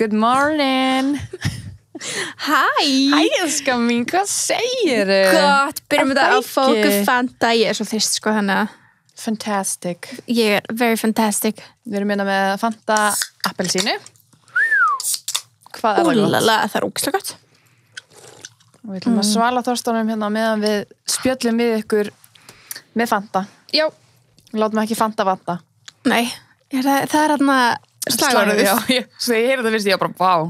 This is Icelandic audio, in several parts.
Good morning. Hæ. Hæ, elskar mín, hvað segirðu? Gott, byrjum Er þetta það á ekki? Fóku Fanta. Ég svo þyrst sko þannig að Fantastic. ég very fantastic. Við erum hérna með Fanta appelsínu. Hvað er það gott? Úlala, það er ógeðslega gott. Og við ætlum að svala þorstunum hérna meðan við spjöllum við ykkur með Fanta. Já. Við látum ekki Fanta vanta. Nei, það er hérna slagorðið. Já, svo ég heyrði það fyrst, ég var bara, wow,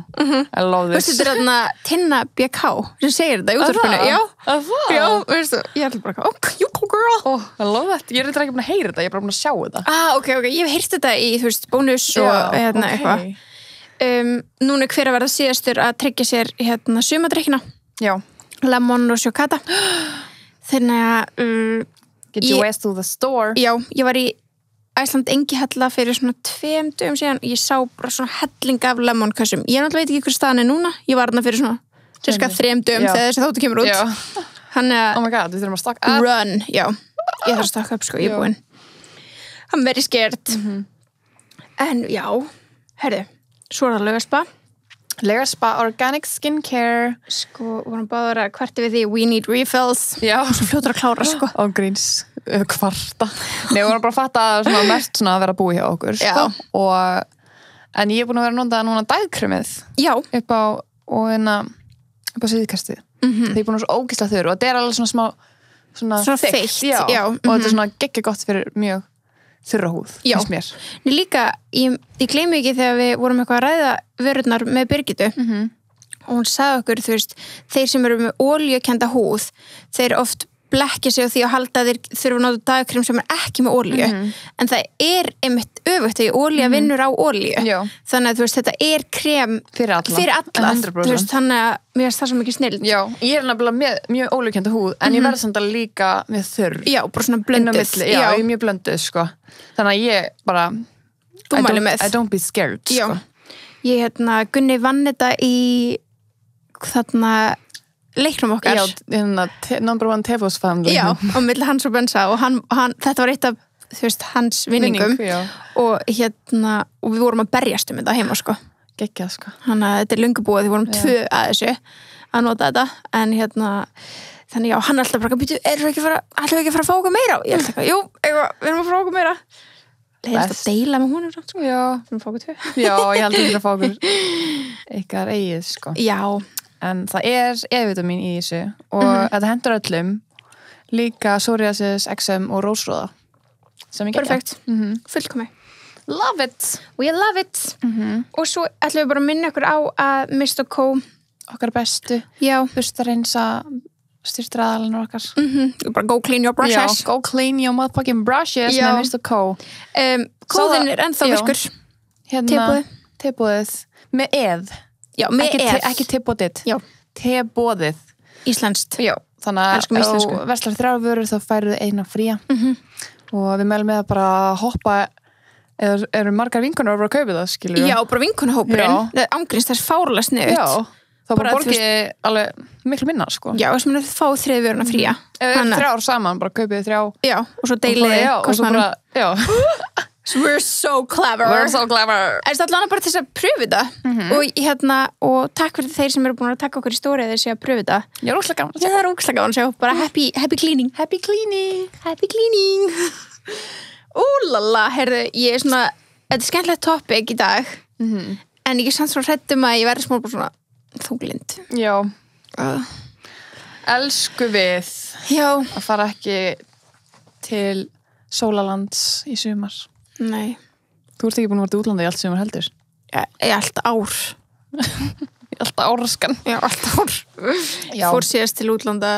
I love this. Veistu, þetta er hérna Tinna BK sem segir þetta í útvarpinu. Já. Það? Já, veistu, ég ætla bara you go girl. Oh, I love that. Ég er eitthvað ekki búin að heyra þetta, ég er bara búin að sjá þetta. Ok, ég hef heyrt þetta í, þú veist, bónus og hérna eitthvað. Núna er hver að verða síðastur að tryggja sér hérna sumadrykkina. Já. Lemon og sjokata. Þannig að Get your ways to the store. já, ég var í Æsland Engihella fyrir svona 2 dögum síðan. Ég sá bara svona helling af lemonkössum. Ég náttúrulega veit ekki hver staðan er núna. Ég var þarna fyrir svona cirka 3 dögum þegar þessi þáttu kemur út. Já. Þannig að Oh my god, við þurfum að stokka upp. run, já. Ég þarf að stakka upp sko, ég er búin. I'm very scared. En já, herðu, svo er það Laugarspa. Laugarspa Organic Skincare. Sko, vorum báður að kvarta við því we need refills. Já. Svo fljótur að klára sko. Á gríns. Kvarta. Nei, við vorum bara að fatta svona mest svona að vera búi hjá okkur. Sko. En ég er búin að vera að nota núna dagkremið. Já. Upp á síðkastið. Það er búin að vera svo ógeðslega þurr og þetta er alveg svona smá Svona þykkt, þykkt, já. já. Og þetta er svona geggja gott fyrir mjög þurra húð, Já. finnst mér. Nei, líka, ég gleymi ekki þegar við vorum eitthvað að ræða vörurnar með Birgitu og hún sagði okkur, þú veist, þeir sem eru með olíukennda húð, þeir oft blekkja sig á því að halda að þeir þurfa að nota dagkrem sem er ekki með olíu en það er einmitt öfugt því olía vinnur á olíu Já. þannig að þú veist, þetta er krem Fyrir alla. 100%. þú veist, þannig að mér finnst það svo mikið snill Já, ég er nefnilega með mjög ólíkjönda húð en ég verð samt að líka með þurr. Já, bara svona Inn á blönduð milli, já, ég er mjög blönduð, sko. Þannig að ég bara Þú mælir með. I don't be scared, Já. sko. Ég Gunni vann þetta í þarna leiknum okkar Já, number one Tefos family. Já, á milli hans og Bensa og hann, þetta var eitt af, þú veist, hans vinningum já. og og við vorum að berjast þetta heima, sko. Geggjað, sko. Þannig að þetta er löngu búið, við vorum 2 að þessu að nota þetta, en þannig já, hann er alltaf bara, ætlum við ekki að fara að fá okkur meira? Og ég held ekki, jú, við erum að fá okkur meira. Leiðist að deila með honum, sko. Já. Við erum að fá okkur 2. Já, ég held ekki að fá okkur ykkar eigið, sko. Já. En það er E-vitamin í þessu og þetta hendur öllum líka psoriasis, eczema og rósróða sem ég Perfekt, fullkomi. Love it! We love it. Og svo ætlum við bara að minna okkur á að Mr. Co. Okkar bestu, Já. burstareinsa styrtraðalinn okkar. Bara go clean your brushes. Já, go clean your motherfucking brushes Já. með Mr. Co. Kóðin er ennþá Já. virkur. Hérna, tebóðið með eð. Já, með Ekki tebóðið. Já. Tebóðið. Íslenskt. Já, þannig Elskum að íslensku. þú verslar 3 vörur þá færðu eina fría. Og við meðlum með að bara hoppa eða eru margar vinkonur over að kaupa það, skilur við. Já, bara vinkonahópurinn. Það er ángríns þess fárlega sniðut. Já, þá bara Bara, þú borgið alveg miklu minna, sko. Já, þess að maður fá 3 vöruna fría. Ef þið 3 ár saman, bara kaupið 3 Já, og svo deiliði já, og svo bara, já. We're so clever. We're so clever. En það allan bara til þess að pröfu þetta og takk fyrir þeir sem eru búin að taka okkur í stórið þessi að pröfu þetta. Ég er óslega gaman að Já, það er ógeðslega gaman að sjá. Bara happy cleaning. Happy cleaning. Happy cleaning. Úlala, heyrðu, ég er svona, þetta er skemmtilegt topic í dag, en ég er samt svo hræddum að ég verði smá bara svona þunglind. Já. Elsku við Já. að fara ekki til Sólalands í sumar. Nei. Þú ert ekki búin að vera til útlanda í allt sumar heldur. Ég allt ár. Í allt áraskan. Já, allt ár. Já. Fór síðast til útlanda.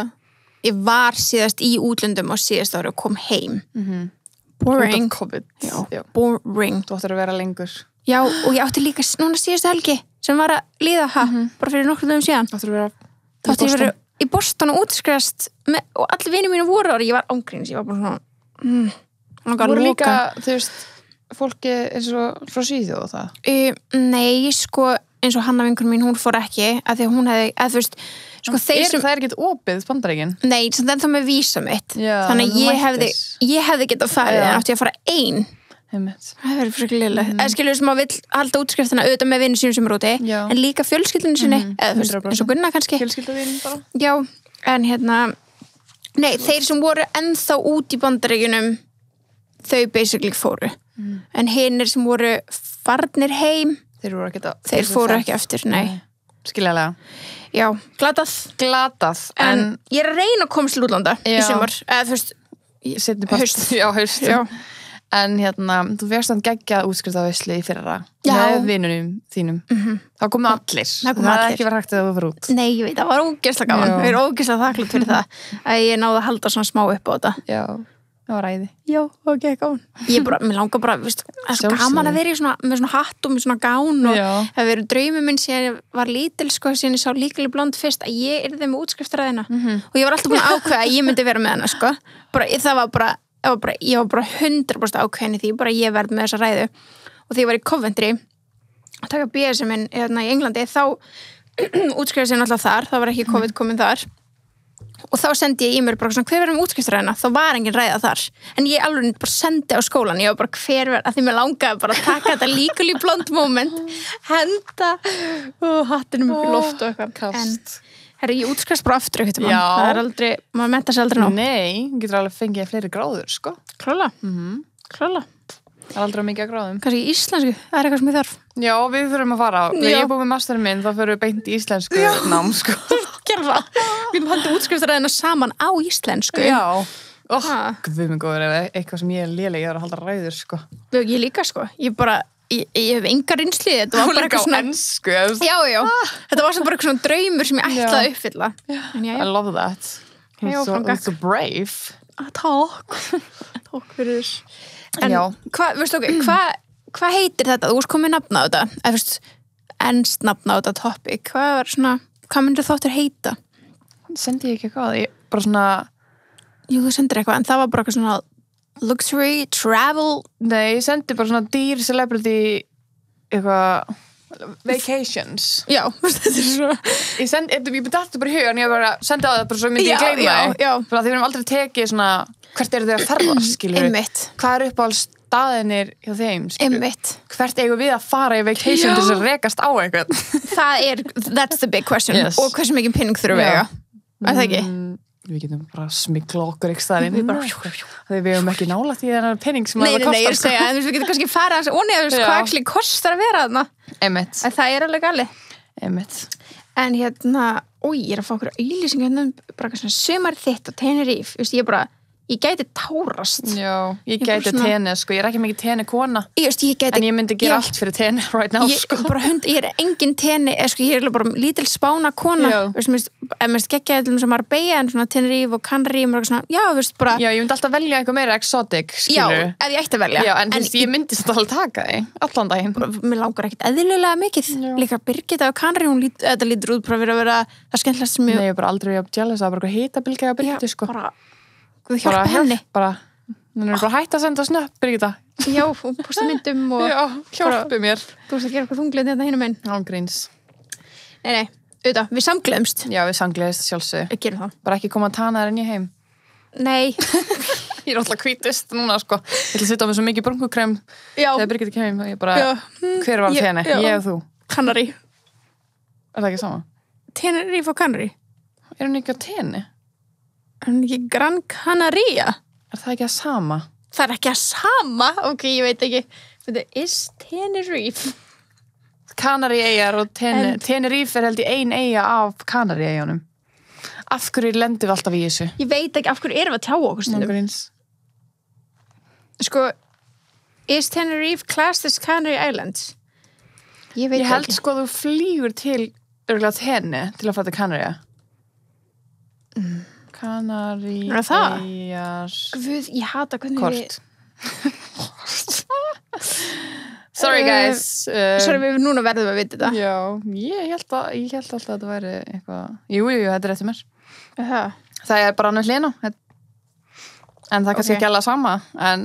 Ég var síðast í útlöndum og síðast ári og kom heim. Boring. Út af COVID. Já. Boring. Þú áttir að vera lengur. Já, og ég átti líka núna síðast helgi sem var að líða bara fyrir nokkrum dögum síðan. Þú áttir að vera Þá átti ég að vera í Boston og útskrifast og allir vinir mínu voru ári. Ég var ángríns, ég var bara svona voru líka, þú veist, fólki eins og frá Svíþjóð og það? Nei, sko, eins og Hanna vinkunum mín, hún fór ekki að því að hún hefði, þú veist, sko þeir sem... Það er ekkert opið, Bandaríkin? Nei, það er þá með vísa mitt. Já, þannig að ég hefði getað farið en átti ég að fara ein Það verður frekar lélegt. Skilur sem að vill halda útskriftina auðvitað með vinnu sínum sem er úti, en líka fjölskyldunni sinni, eða eins og Gunnar kannski. Fjölskylduvinum bara. Já, en nei, þeir sem voru ennþá út í Bandaríkjunum, þau basically fóru. En hinir sem voru farnir heim, þeir fóru ekki eftir, nei. Skiljalega. Já, glatað. En ég er að reyna að komast til útlanda í sumar, eða þú veist, haust. Já. En þú férst að geggjað útskriftaveislu í fyrra með vinunum þínum. Það komu allir. Það er ekki verið hægt að það var út. Nei, ég veit, það var ógeðslega gaman. Ég er ógeðslega þakklátt fyrir það að ég náði að halda svona smá upp á þetta. Já, það var æði. Já, ok, gaman. Mér langar bara, veist, það er svo gaman að vera með svona hatt og með svona gán og það verið draumur minn síðan ég var lítil, síðan ég sá Legally Blonde fyrst að ég yrði með útskriftaræðina og ég var alltaf búin að ákveða að ég myndi vera með hana, ég var bara 100% ákveðin í því, bara ég verð með þessa ræðu og því ég var í Coventry að taka BSM-in í Englandi þá útskrifaði sér náttúrulega þar, það var ekki COVID komin þar og þá sendi ég e-mail bara svona hver verður með útskriftaræðina, þá var engin ræða þar en ég alveg bara sendi á skólan ég var bara hver verður, að því mér langaði bara að taka þetta Legally Blonde moment henda hattinum upp í loft og eitthvað en ég útskrifast bara aftur eitthvað það er aldrei, maður menta sér aldrei nóg Nei, getur alveg fengið fleiri gráður, sko Klála Það er aldrei mikið að gráðum Kannski í íslensku, það er eitthvað sem ég þarf Já, við þurfum að fara Þegar ég er búið með masterinn minn, þá fyrir við beint í íslensku nám, sko Gerðu það Við erum haldið útskriftaræðina saman á íslensku Já Guð minn góður, ef eitthvað sem ég er léleg, ég er að halda ræður, sko Ég líka, sko Ég hef enga reynslu þetta var bara eitthvað svona ensku, já, þetta var svona bara eitthvað svona draumur sem ég ætlaði að uppfylla I love that He's so brave Takk fyrir en hvað heitir þetta þú veist komið nafn á þetta eða þú veist ennst nafn á þetta topic hvað myndir þáttur heita sendi ég ekki eitthvað bara svona jú þú sendir eitthvað en það var bara eitthvað svona luxury, travel Nei, ég sendi bara svona dýr celebrity eitthvað vacations Já, þetta er svona ég byrði alltaf bara í hugan ég bara sendi á það bara svo myndi ég gleyma það fyrir að við erum aldrei tekið svona hvert eru þau að ferðast, skilur hvað er uppáhald staðinir hjá þeim, skilur hvert eigum við að fara í vacation til þess að rekast á eitthvað that's the big question og hversu mikið pinning þurfum við er það ekki? Við getum bara smikla okkur ekki staðinn þegar við hefum ekki nála því þennan penning sem að það kostar. Nei, ég segja, en við getum kannski farið hans og nefnir hvað ekki kostar að vera þarna. Einmitt. En það er alveg gali. Einmitt. En ég er að fá okkur auglýsingu bara svona sumar þitt og Tenerife, ég bara ég gæti tárast Já, ég gæti tenni, sko, ég er ekki mikið tenni kona en ég myndi gera allt fyrir tenni right now, sko ég er engin tenni, ég er bara lítil spána kona mér geggjaði sem Marbella en svona Tenerife og Canary Já, ég myndi alltaf velja eitthvað meira exotic, skilur Já, ef ég ætti að velja en ég myndi þetta alveg taka þig allan daginn Mér langar ekkert eðlilega mikið líka Birgitta og Canary, þetta lítur út bara að vera það skemmtilegast sem Nei, ég bara aldrei jealous að bara hitabilgja að Birgitta, sko Guð hjálpa henni hún er bara hægt að senda snöpp, Birgitta Já, og posta myndum og Já, hjálpi mér Þú veist að gera eitthvað þunglið þetta hinum einn Án gríns Nei, auðvitað, við samgleðumst Já, við samgleðumst sjálfsög Gerum það Bara ekki koma að tana þér inn í heim Nei Ég er alltaf hvítist núna, sko Ég ætla að sitja með svo mikið brunkukrem þegar Birgitta kemur og ég bara, hver var tenni? Ég og þú Canary Er það ekki sama? Tenerife og Canary Er hún ekki á tenni? Er hún ekki Gran Canaria? Er það ekki að sama? Það er ekki að sama? Ok, ég veit ekki Þetta er Tenerife Canary-eyjar og Tenerife er held í ein eyja af Canary-eyjunum Af hverju lendum við alltaf í þessu? Ég veit ekki af hverju erum við að tjá okkur stundum Sko Is Tenerife classed as Canary Islands? Ég held ekki. Sko þú flýgur til örgulega tenni til að fara til Canary Canary-eyjar Guð, ég hata hvernig Kort Sorry guys Sorry, við núna verðum að vita þetta Já, ég held alltaf að þetta væri eitthvað Jú, þetta er eftir mér Það er bara annars hlina en það er kannski ekki alveg sama en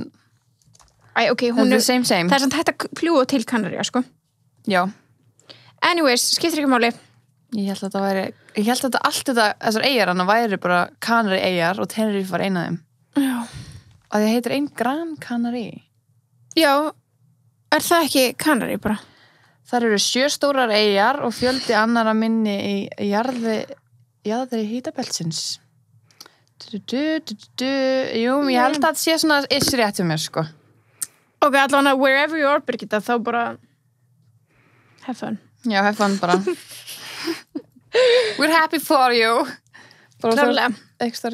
hún er same Það er samt hægt að fljúga til Kanaríu, sko Já Anyways, skiptir ekki máli Ég held að allt þetta þessar eyjar hann væri bara Canary-eyjar og Tenerife var eina af þeim Já að það heitir ein Gran Canary Já, það ekki Kanarí bara? Þar eru 7 stórar eyjar og fjöldi annara minni í jarðri hítabeltsins. Jú, ég held að það sé svona rétt hjá mér, sko. Ok, allavega, wherever you are, Birgitta, þá bara have fun. Já, have fun bara. We're happy for you. Klálega.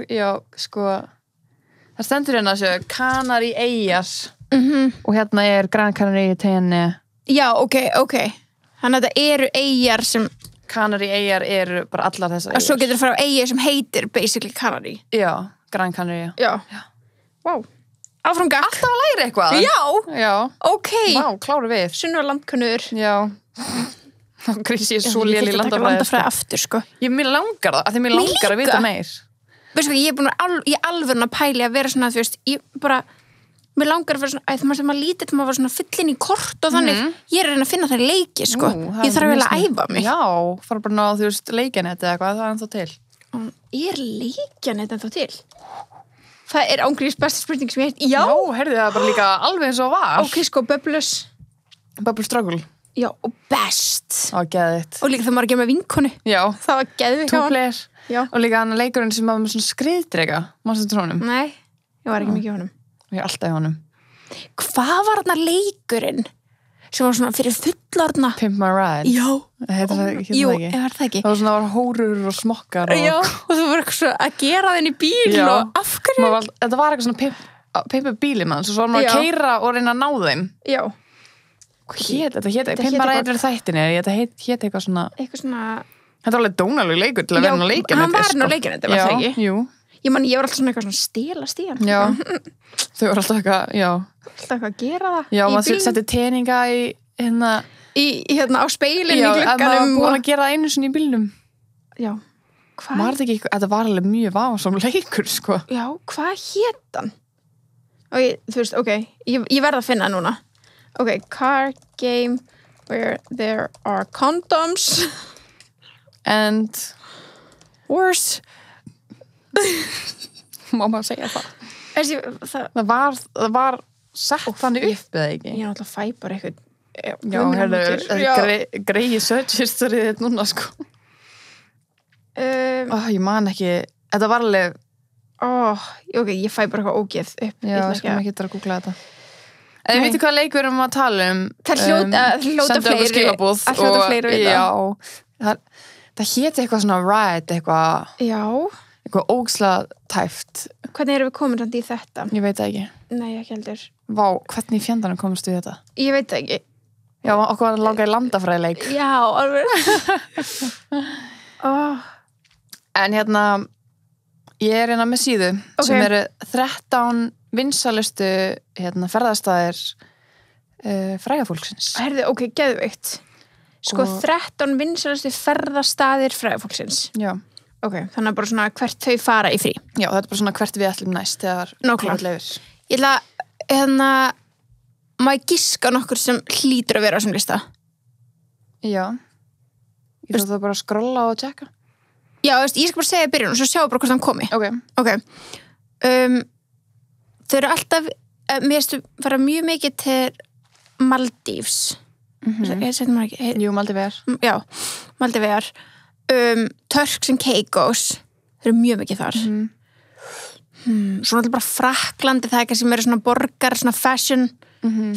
Já, sko, það stendur hérna þessu Kanarí eyjar og hérna Gran Canaria tenni. Já, ok. Þannig að þetta eru eyjar sem... Kanarí eyjar eru bara allar þessar eyjar. Og svo getur það fara á eyjar sem heitir basically Kanarí. Já, Gran Canaria. Já. Wow. Áfram gakk. Alltaf að læra eitthvað. Já. Ok. Vá, kláru við. Sunnu og landkunnur. Já. Þá grísi ég svo léli landafræði aftur, sko. Mér langar það, af því mér langar að vita meir. Veistu hvað, ég er búin í alvörun að pæli að vera svona, þú veist, mér langar að vera svona, þegar maður lítið til maður var svona fyllin í kort og þannig, ég er að reyna að finna það í leiki, sko. Ég þarf vel að æfa mig. Já, fara bara ná, þú veist, leikjanett eða eitthvað, það er ennþá til. Er leikjanett ennþá til? Það er ángríðis besta spurning sem ég heit. Já, heyrðu það bara líka alveg eins og var. Ok, sko, Bubbles Struggle. Já, og best. Geðvitt. Og líka þegar maður er að gera með vinkonu. Já. Það var geðvitt. 2 player. Já. Og líka hann leikurinn sem var með svona skriðdrega. Manstu til honum? Nei, ég var ekki mikið í honum. Ég er alltaf í honum. Hvað var þarna leikurinn sem var svona fyrir fullorðna? Pimp My Ride. Já. Heitir það ekki? Jú, var það ekki? Það var svona hórur og smokkar og... Já, og það var eitthvað svona að gera þenni bíl og af hverju? Þetta var eitthvað svona pimpa bíli mann, svo var maður að keyra og reyna að ná þeim. Já. Hvað hét þetta? Pimp My Ride er þættinni, þetta hét eitthvað svona... Þetta var alveg dónaleg leikur til að vera ná leikinn. Hann var ná leikinn, þetta var það ekki? Jú. Ég var alltaf svona eitthvað svona stela stíðan. Já, þau var alltaf eitthvað, já. Alltaf eitthvað að gera það. Já, maður setti teninga í á speilin í glugganum. Já, ef maður búin að gera það einu sinni í bílnum. Já. Hvað? Þetta var alveg mjög vásom leikur, sko. Já, hvað hét hann? Og þú veist, ok, ég verð að finna það núna. Ok, car game where there are condoms and worse. Má maður segja það? Það var sett þannig upp eða ekki? Ég er náttúrulega fæ bara eitthvað. Já, herðu, greiði search history þetta núna, sko. Ég man ekki, þetta var alveg... Ok, ég fæ bara eitthvað ógeð upp. Já, ég skal ekki að googla þetta. En veitu hvað leik við erum að tala um? Það hljóta fleiri. Já, það héti eitthvað svona ride, eitthvað ógislega tæft. Hvernig erum við komin samt í þetta? Ég veit það ekki. Nei, ekki heldur. Vá, hvernig í fjandanum komast við þetta? Ég veit það ekki. Já, okkur var að lága í landafræðileik. Já, alveg. En ég er hérna með síðu sem eru 13 vinsalustu ferðastæðir frægafólksins. Herðu, ok, geðveikt. Sko, 13 vinsalustu ferðastæðir frægafólksins. Já. Ok, þannig að bara svona hvert þau fara í frí. Já, þetta er bara svona hvert við ætlum næst þegar COVID leyfir. Ég ætla, má ég giska nokkur sem hlýtur að vera á þessum lista? Já. Ég ætla það bara að skrolla og tjekka. Já, ég skal bara segja í byrjun og svo sjáum bara hvort hann komi. Ok. Þau eru alltaf, mér stu fara mjög mikið til Maldívs. Jú, Maldivegar. Já, Maldivegar. Turks and Caicos. Þau eru mjög mikið þar. Svo náttúrulega bara Frakklandi, það er kannski meira svona borgar, svona fashion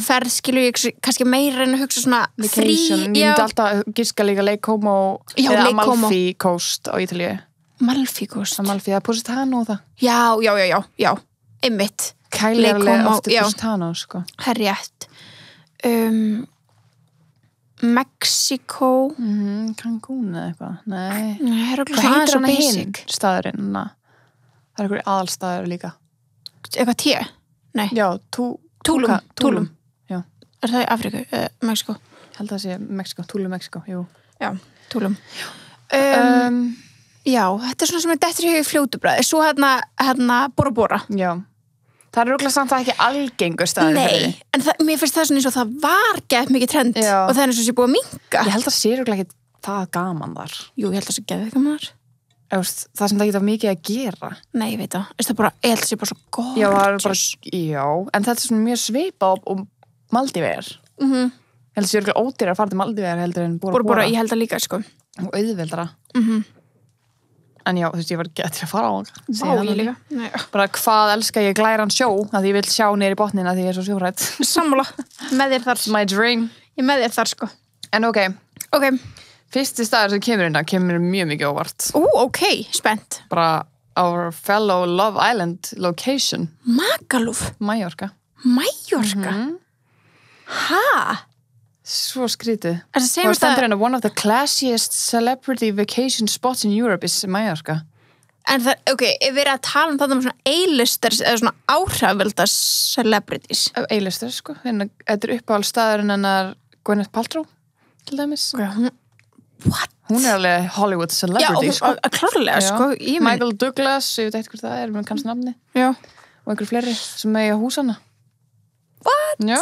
ferð, skilur ég kannski meira en að hugsa svona frí. Ég myndi alltaf giska líka Lake Como eða Amalfi Coast á Ítalíu. Malfi Coast? Amalfi, eða Positano og það. Já, einmitt. Kælilega ofta Positano, sko. Það er rétt. Mexico. Cancún eða eitthvað. Nei. Hvað heitir hann hinn staðurinn? Það er einhverju aðalstaður líka. Eitthvað té? Nei. Já, Tulum. Já. Er það í Afríku? Mexiko? Ég held að það sé Mexiko. Tulum, Mexiko, jú. Já, Tulum. Já, þetta er svona sem er dettur í fljótubræði. Svo hérna Bora Bora. Já. Það er rúglega samt að ekki algengur staður. Nei, en mér finnst það svona eins og það var gett mikið trend. Já. Og það er eins og sé búið að minnka. Ég held að sé rúglega ekki það gaman þar. Jú, ég held að það sé geðið gaman þar. Það sem það geta mikið að gera. Nei, ég veit það. Það bara, ég held að það sé bara svo gott. Já, en þetta er svona mjög svipað og Maldíver ég held að það sé örgulega ódýrar að fara til Maldíver heldur en Bora Bora ég held að líka sko og auðveldara en já, þú veist, ég var getið að fara á ég líka bara hvað elska ég glæran sjó að ég vil sjá niður í botnina því ég svo sjórætt sammála, með þér þar my dream ég með þér þar sko en ok, fyrsti staður sem kemur mjög mikið óvart ok, spennt bara our fellow Love Island location Magaluf Mallorca ha? Svo skrítið það stendur hérna one of the classiest celebrity vacation spots in Europe is Mallorca en það, ok, ef við erum að tala þetta svona A-listers eða svona áhrifavölda celebrities A-listers, sko, þetta uppáhaldsstaðurinn hennar Gwyneth Paltrow til dæmis what? Hún alveg Hollywood celebrity, sko klárlega, sko Michael Douglas, ég veit eitthvað það menn kannski nafni og einhver fleiri sem eiga húsana what? Já.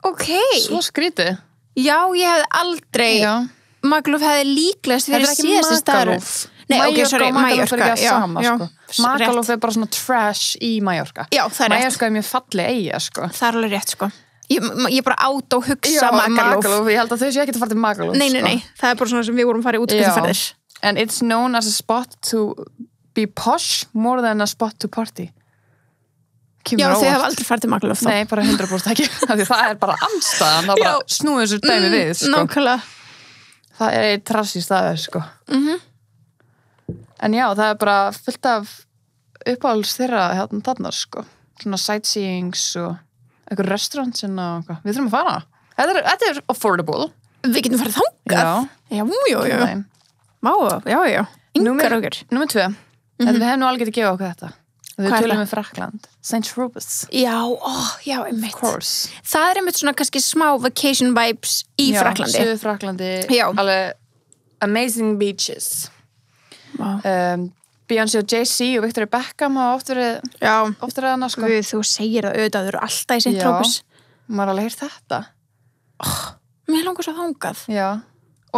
Ok Svo skrítið Já, ég hef aldrei Magaluf hefði líklegast verið síðasti staður Mallorca sko. Magaluf bara svona trash í Mallorca Já, það er rétt Mallorca mjög falleg eiga sko. Það er alveg rétt sko Ég bara át og hugsa Magaluf Ég held að þau séu ekki að fara til Magaluf Nei, það er bara svona sem við vorum farið útskiptaferðir And it's known as a spot to be posh more than a spot to party Já, þau hafa aldrei farið til Magaluf Nei, bara 100% ekki Það er bara andstæðan, það bara snúið þessu dæmi við sko. Nákvæmlega Það er eitt trassi staður sko. En já, það er bara fullt af uppáhalds þeirra hérna þarna sko. Svona sightseeings og einhver restaurants og eitthvað. Við þurfum að fara Þetta er affordable Við getum farið þangað Já Má, já Yngar okkur Númer 2 Við hefum nú alveg getið að gefa okkur þetta Við tölum með Frakkland St. Tropez Já, einmitt Það er einmitt svona kannski smá vacation vibes í Frakklandi Suður Frakklandi Alveg amazing beaches Beyoncé og Jay-Z og Victoria Beckham hafa oft verið hana sko. Þú segir það auðvitað, þau eru alltaf í St. Tropez Maður alveg heyrt þetta Mér langar svo þangað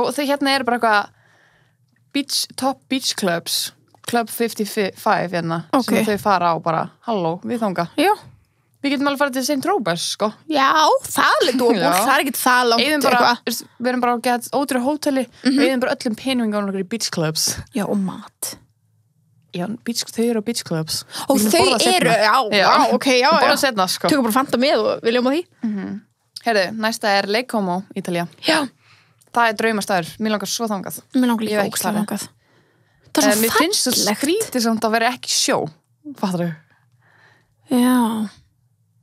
Og þau hérna eru bara eitthvað top beach clubs Club 55 hérna sem þau fara á bara, halló, við þanga Við getum alveg farið til St. Tropez sko. Já, það er dóbúl, það er ekki það langt Við erum bara að geta ódýru hóteli Við erum bara öllum peningum í beach clubs Já, og mat Já, þau eru á beach clubs Og þau eru, ok Bara setna, sko Tökum bara fanta með og viljum á því Heyrðu, næsta er Lake Como, Ítalía Já Það er draumastæður, mér langar svo þangað Mér langar líka ókslega þangað Það er svo mér finnst það skrítið samt að vera ekki sjó fattar þau? Já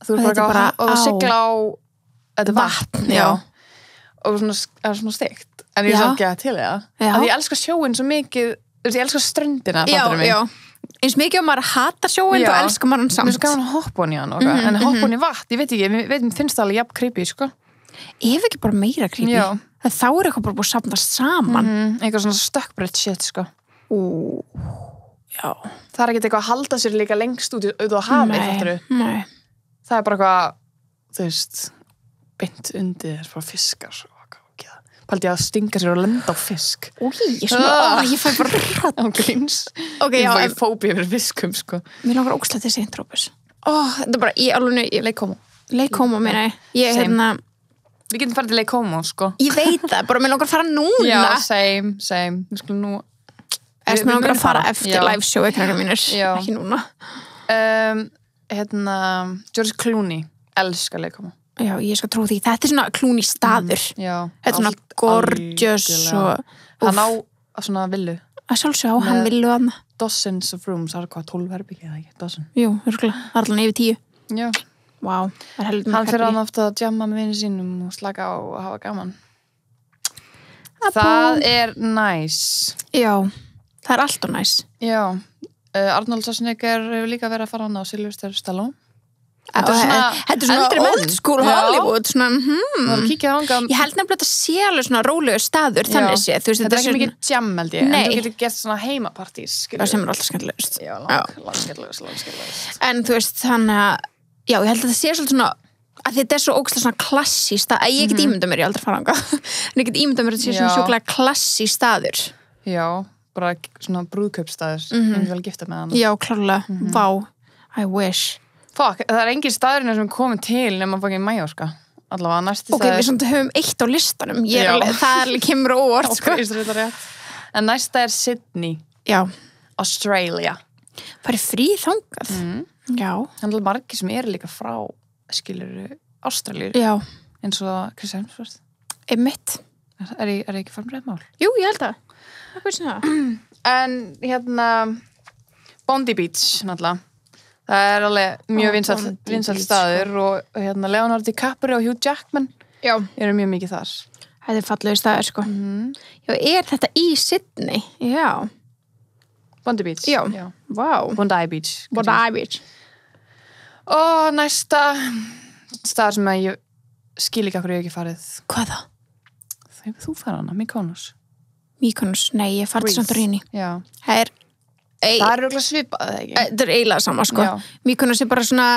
Þú er bara og þú sigla á þetta vatn og svona steikt en ég er svo ekki að til það að ég elskar sjóin svo mikið ég elskar ströndina eins mikið maður hatar sjóin þá elskar maður hann samt mér er svo gaman að hoppa hann í hann en hoppa hann í vatn, ég veit ekki, mér finnst það alveg jafn creepy sko. Ef ekki bara meira creepy þá er eitthvað bara búið að safnast saman eitthvað svona stökkbreytt shit sko. Já. Það er ekki eitthvað að halda sér líka lengst út á hafi það er bara eitthvað þú veist beint undir þess bara fiskar paldi að stinga sér og lenda á fisk ég fæ bara á gríns ég fæ fóbi yfir fiskum sko. Mér langar ógeðslega til St. Tropez þetta er bara í alveg Lake Como meina ég hérna við getum farið til Lake Como sko. Ég veit það, bara mér langar að fara núna já, same við skulum nú mér langar að fara eftir live show ekki núna George Clooney elskar Lake Como já, ég skal trú því, þetta er svona Clooney staður þetta er svona gorgeous og hann á svona villu að sjálfsög á, hann villu hann dozens of rooms, það er hvað 12 herbyggið eða ekki, dozen jú, örgulega, það er allan yfir 10 já wow, hann fyrir hann ofta að jamma með vinni sínum og slaka á og hafa gaman það er nice já, það er alltaf nice já, Arnold Schwarzenegger hefur líka verið að fara hann á Sylvester Stallone þetta er svona old school Hollywood svona, ég held nefnilega að það sé alveg svona rólegur staður þannig sé, þú veist, þetta er ekki mikið jam held ég, en þú getur gett svona heimapartís það sem er alltaf skemmtilegust langskemmtilegust en þú veist, þannig að já, ég held að það sé svolítið svona að þetta er svo ógeðslega svona klassíst að ég get ímyndað mér, ég aldrei fara ánga en ég get ímyndað mér að þetta sé svona sjúklega klassíst staður já, bara svona brúðkaupsstaður ég vil gifta með hann já, klárlega, vá, I wish fuck, það er engin staðurinn sem er komin til nema fucking Mallorca allavega næsti Ok, við samt höfum eitt á listanum það kemur óvart sko. En næsta Sydney Australia farið frí þangað Já Þannig að margir sem eru líka frá skilur Ástralíu eins og Chris Hemsworth Einmitt Er ég ekki farin með mál? Jú, ég held það En Bondi Beach náttúrulega það alveg mjög vinsæll staður og Leonardo DiCaprio og Hugh Jackman eru mjög mikið þar Þetta fallegu staður sko Já, þetta í Sydney? Já Bondi Beach Já, wow Bondi Beach Og næsta staður sem ég skil ekki okkur ég ekki farið Hvaða? Það hefur þú farið hana, Mykonos, nei, ég farið Santorini Já Það er örugglega svipað, eða ekki? Það er eiginlega sama, sko Mykonos bara svona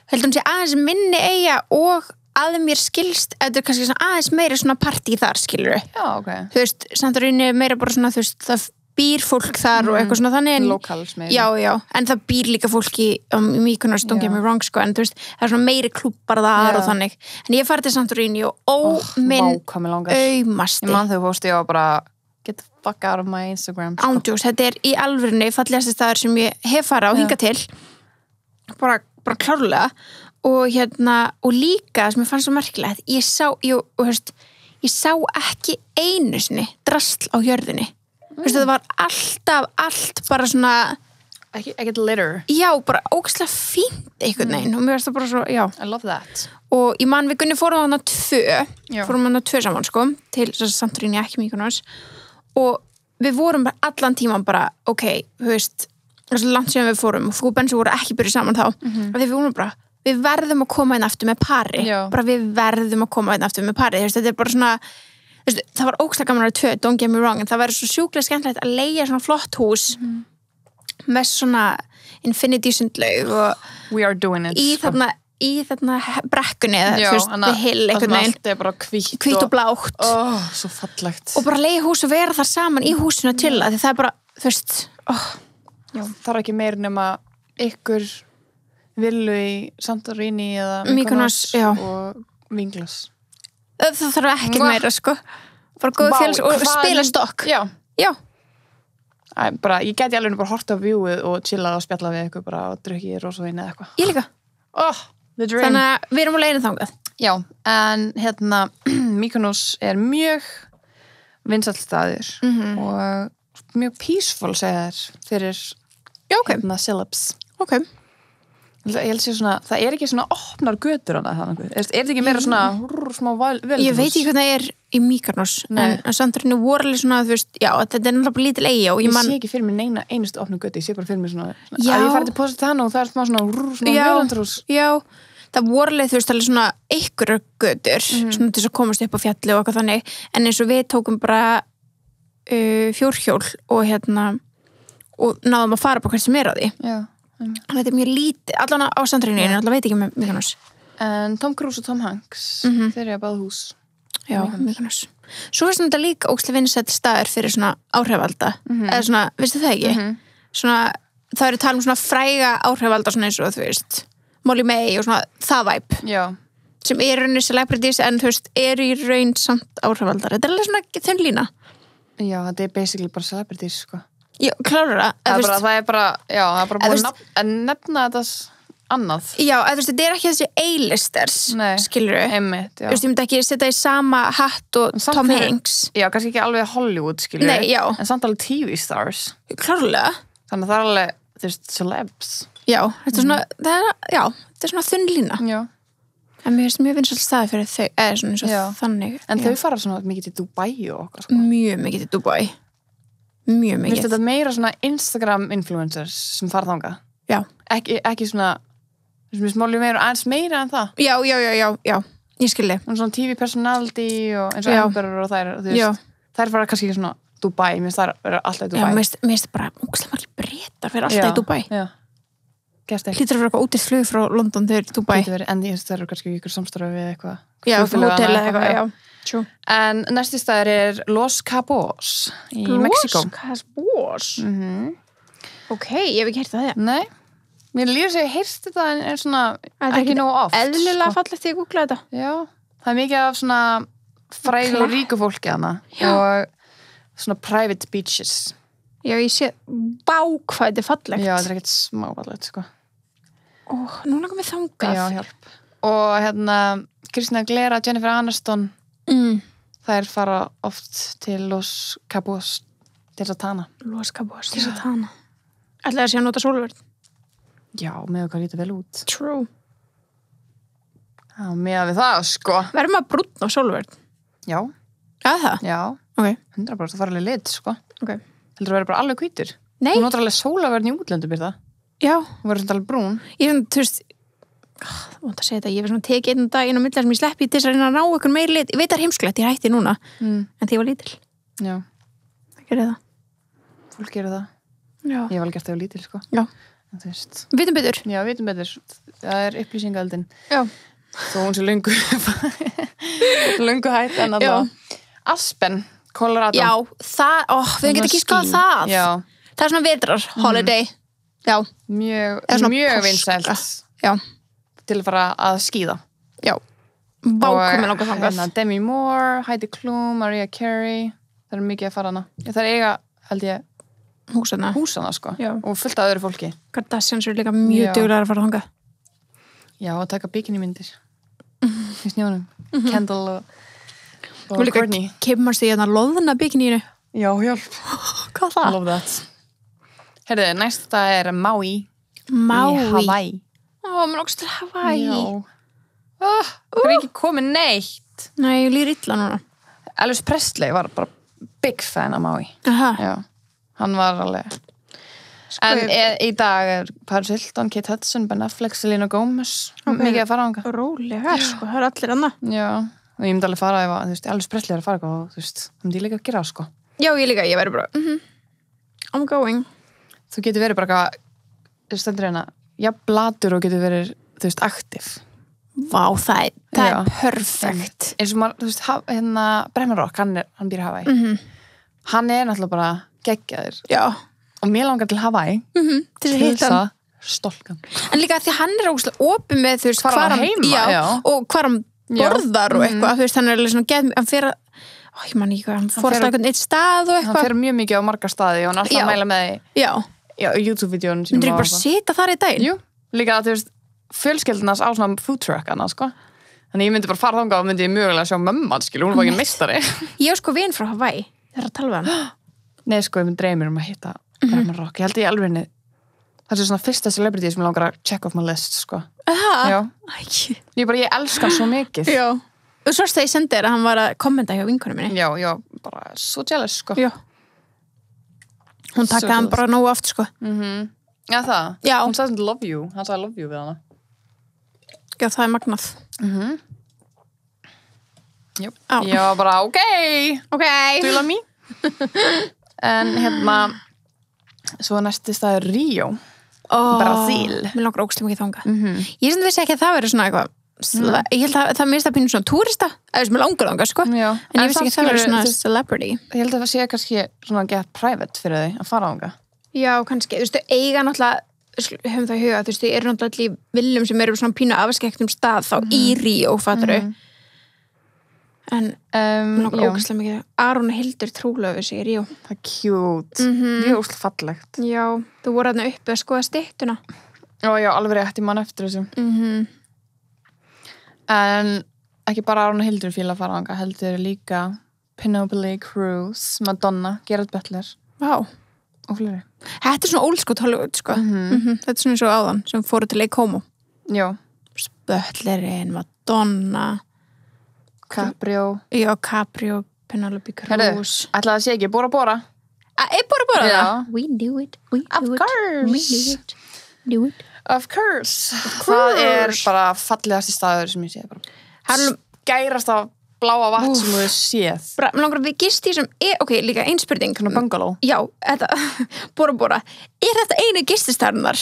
heldur hún sé aðeins minni eiga og að mér skilst þetta kannski svona aðeins meira svona partí þar, skilur Já, ok Þú veist, Santorini meira bara svona, þú veist, það býr fólk þar og eitthvað svona þannig Locals meira Já, en það býr líka fólk í Mykonos, don't get me wrong, sko en þú veist, það er svona meiri klúbbar þar og þannig en ég farið til Santorini og minn aumasti Ég man þegar fórst ég bara get the fuck out of my Instagram sko. Ándjós, þetta er í alvörunni fallegasti staður sem ég hef farið á hinga til bara klárlega og líka sem ég fann svo merkilegt ég sá ekki einu sinni drasl á jörðinni það var alltaf allt bara svona ekkert litter já, bara ógeðslega fínt einhvern veginn og mér finnst það bara svo, já I love that og í mann við Gunni fórum hana tvö saman sko til Santorini ekki Mykonos og við vorum bara allan tíman bara ok, þú veist það er langt síðan við fórum og þú og Bensi voru ekki byrjuð saman þá af því við vorum bara við verðum að koma inn aftur með pari bara við verðum að koma inn aftur með pari þetta er bara svona það var ógeðslega gaman að tvö, don't get me wrong en það væri svo sjúklega skemmtilegt að leigja svona flott hús með svona infinity sundlaug og we are doing it í þarna brekkunni eða við hill einhvern veginn allt er bara hvítt og blátt svo fallegt og bara leigja hús og vera þar saman í húsinu til það því það er bara, þú veist það er ekki meir nema ykkur villu í Santorini eða Mykonos og vinglas það þarf ekki meira sko bara góð félags og spila stokk já bara, ég geti alveg bara hort á viewið og chillað og spjallað við eitthvað bara og drukkið rosavín eða eitthvað ég líka þannig að við erum á leiðinu þangað já, en Mykonos er mjög vinsæll staður og mjög peaceful segja þér fyrir celebs ok ég held að sé svona, það er ekki svona opnar götur hana þannig, er þetta ekki meira svona smá völdhús? Ég veit ekki hvað það er í Mykonos en Santorini voru alveg svona, þú veist, já, þetta er náttúrulega lítil eyja og ég sé ekki fyrir mér einustu opnu götu, ég sé bara fyrir mér svona að ég farið til Positano og það er svona völdhús já, það voru alveg, þú veist, alveg svona einhverjar götur, svona til þess að komast upp á fjalli og eitthvað þannig, en eins og við tókum bara fjórhjól og náðum að fara bara hvert sem er á því þetta er mjög lítið, allan á Santorini allan veit ekki með Mykonos en Tom Cruise og Tom Hanks þeir eru að báða hús já, Mykonos svo er þetta líka ógeðslega vinsæll staður fyrir svona áhrifalda eða svona, veistu það ekki svona, það eru tala svona fræga áhrifalda svona eins og þú veist Molly May og svona það væp sem er rauninni celebrities en þú veist eru í raun samt áhrifaldar þetta er alveg svona þunn lína já, þetta er basically bara celebrities sko já, klára það er bara búin að nefna þetta annað já, þú veist, þetta er ekki þessi A-listers skilurðu, einmitt, þú veist, ég myndi ekki setja í sama hatt og Tom Hanks já, kannski ekki alveg Hollywood, skilurðu nei, já en samt alveg TV stars klárlega þannig að það er alveg, þú veist, celebs já, þetta er svona þetta er svona þunn lína já en mér finnst mjög vinsæll staði fyrir þau eða svona eins og þannig en þau fara svona mikið til Dubai og okkar sko. mjög mikið til Dubai mjög mikið. Þetta meira svona Instagram influencers sem fara þangað? Já. Ekki svona smáli meira aðeins meira en það? Já, ég skilji. Og svona TV personality og eins og Amber og þær, þú veist, þær fara kannski svona Dubai, mér finnst þær vera alltaf í Dubai. Já, mér finnst bara ógeðslega margir Bretar fyrir alltaf í Dubai. Já. Hlýtur að vera eitthvað útist flug frá London til Dubai. En það eru kannski ykkur samstarfi við eitthvað. Já, hótel eða eitthvað, já. True. En næsti staður er Los Cabos í Mexíkó. Los Cabos? Ok, ég hef ekki heyrt það þegar. Nei, mér líður að ég heyrst þetta en svona ekki nógu oft. Eðlilega fallegt því að googla þetta. Já, Það mikið af svona frægu og ríku fólki hana og svona private beaches. Já, ég sé hvað þetta fallegt. Já, þetta ekkert smá fallegt, sko. Núna kom við þangað. Já, hjálp. Og Christina Aguilera, Jennifer Aniston, þær fara oft til Los Cabos til að tana. Los Cabos til að tana. Ætlaði að sé að nota sólverð. Já, með hvað lítið vel út. True. Já, með við það, sko. Verður maður brúnn á sólverð? Já. Það? Já. Ok. 100%, það fara alveg lit, sko. Ok. Heldur að vera bara alveg hvítur? Nei. Þú notar alveg sólaverðin í útlöndu, Birta. Já. Þú verður alveg brún. Ég finn, þú veist, það vant að segja þetta, ég var svona tekið einn dag inn á millar sem ég sleppi til þess að reyna að ná ykkur meiri lit. Ég veit það er heimskulegt, ég hætti núna, en því ég var lítil. Já. Það gerir það. Fólk gerir það. Já. Ég var alveg gert þegar ég var lítil, sko. Já. En þú veist. Vitum betur. Já, vitum betur. Það er upplýsingaöldin. Já. Þó hún sé löngu hætt en alltaf. Aspen, Colorado. Já, það, við getum ekki skoðað það. Já. Það er svona vetrar, holiday. Já. Mjög vinsælt. Já. Til að fara að skíða. Já. Vákum er langar þangað. Demi Moore, Heidi Klum, Mariah Carey. Það er mikið að fara hana. Það er eiga, held ég, húsana, sko. Já. Og fullt af öðru fólki. Kardashians eru líka mjög duglegar að fara þangað. Já, að taka bikinimyndir. Í snjónum. Kendall og Courtney. Kemast því að loðna bikininu. Já, hjálp. Hvað það? Love that. Herðu, næsta er Maui. Maui. Í Hawaii. Mér lókst til Hawaii. Já. Það er ekki komið neitt. Nei, ég líður illa núna. Elvis Presley var bara big fan af Maui. Aha. Já. Hann var alveg... En í dag er Paris Hilton, Kate Hudson, Ben Affleck, Selena Gomez. Mikið að fara ánga. Rólega, sko. Það er allir annað. Já. Og ég myndi alveg fara ef að, Elvis Presley er að fara eitthvað og, það myndi ég líka að gera, sko. Já, ég líka. Ég væri bara, I'm going. Þú getur verið bara eitthvað, stendur hérna, bladur og getur verið, aktiv. Vá, það er perfekt. Eins og maður, Brennan Rock, hann býr í Hawaii. Hann er náttúrulega bara geggjaður. Já. Og mér langar til Hawaii. Til að hitta hann. Stolkan. En líka því hann er ógustlega opið með, hvar hann heima, já. Og hvar hann borðar og eitthvað, hann er alveg svona hann fer að, ég man ekki hvað, hann fór alltaf einhvern eitt stað og eitthvað. Hann fer mjög mikið á marga staði og hann er alltaf að mæla með YouTube-vídeón. Myndir ekki bara sita þar í daginn? Jú, líka að fjölskyldunars á svona food truck annars, sko. Þannig ég myndi bara fara þangað og myndi ég mögulega sjá mömman, hún var ekki meistari. Ég sko vin frá Hawaii, það er að tala við hann. Nei, sko, ég dreymir að hitta Brennan Rock. Ég held ég alveg henni, það er svona fyrsta celebrity sem ég langar að check off my list, sko. Já. Ég elska hann svo mikið. Já. Og svo þegar ég sendi þér að hann var að kommenta hjá vinkonum minni. Já, bara svo jealous, sko. Já. Hún takkaði hann bara nógu oft, sko. Já, það? Já. Hún sagði love you. Hann sagði love you við hana. Já, það er magnað. Jú. Já, bara ok. Do you love me? En svo næsti staður Ríó. Brasil. Mér langar ógeðslega mikið þangað. Ég sem vissi ekki að það verið svona eitthvað. Ég held að það minnst að pínu svona túrista. Eða mér langar þangað, sko. Já. En ég vissi ekki að það verið svona celebrity. Ég held að það sé kannski svona get private fyrir þig að fara þangað. Já, kannski. Þú veist, eiga náttúrulega, höfum það í huga, þú veist, þau eru náttúrulega allir í viljum sem eru svona pínu afskektum stað þá í Ríó, fatturu. En mér langar ógeðslega mikið. Aron og Hildur trúlöfu sig í Ríó. Það er cute. Mjög ógeðslega fallegt. Já, þú voru þarna uppi að skoða styttuna. Já, alveg rétt, ég man eftir þessu. En ekki bara Aron og Hildur fíla að fara þangað, heldur líka Penelope Cruz, Madonna, Gerard Butler. Vá. Og fleiri. Þetta er svona old school Hollywood, sko. Þetta er svona eins og áðan sem fóru til Lake Como. Já. Butlerinn, Madonna, Caprio. Já, Caprio, Penelope Cruz. Herðu, ætlaði að sé ekki, Bora Bora. Bora Bora Já. það? We do it. Of course. Do it. Of course. Það er bara fallegasti staður sem ég sé. Skærast af bláa vatn sem þú séð. Mér langar að við gist í sem, ok, líka ein spurning. Bungalow. Já, þetta, Bora. Er þetta einu gististarnar?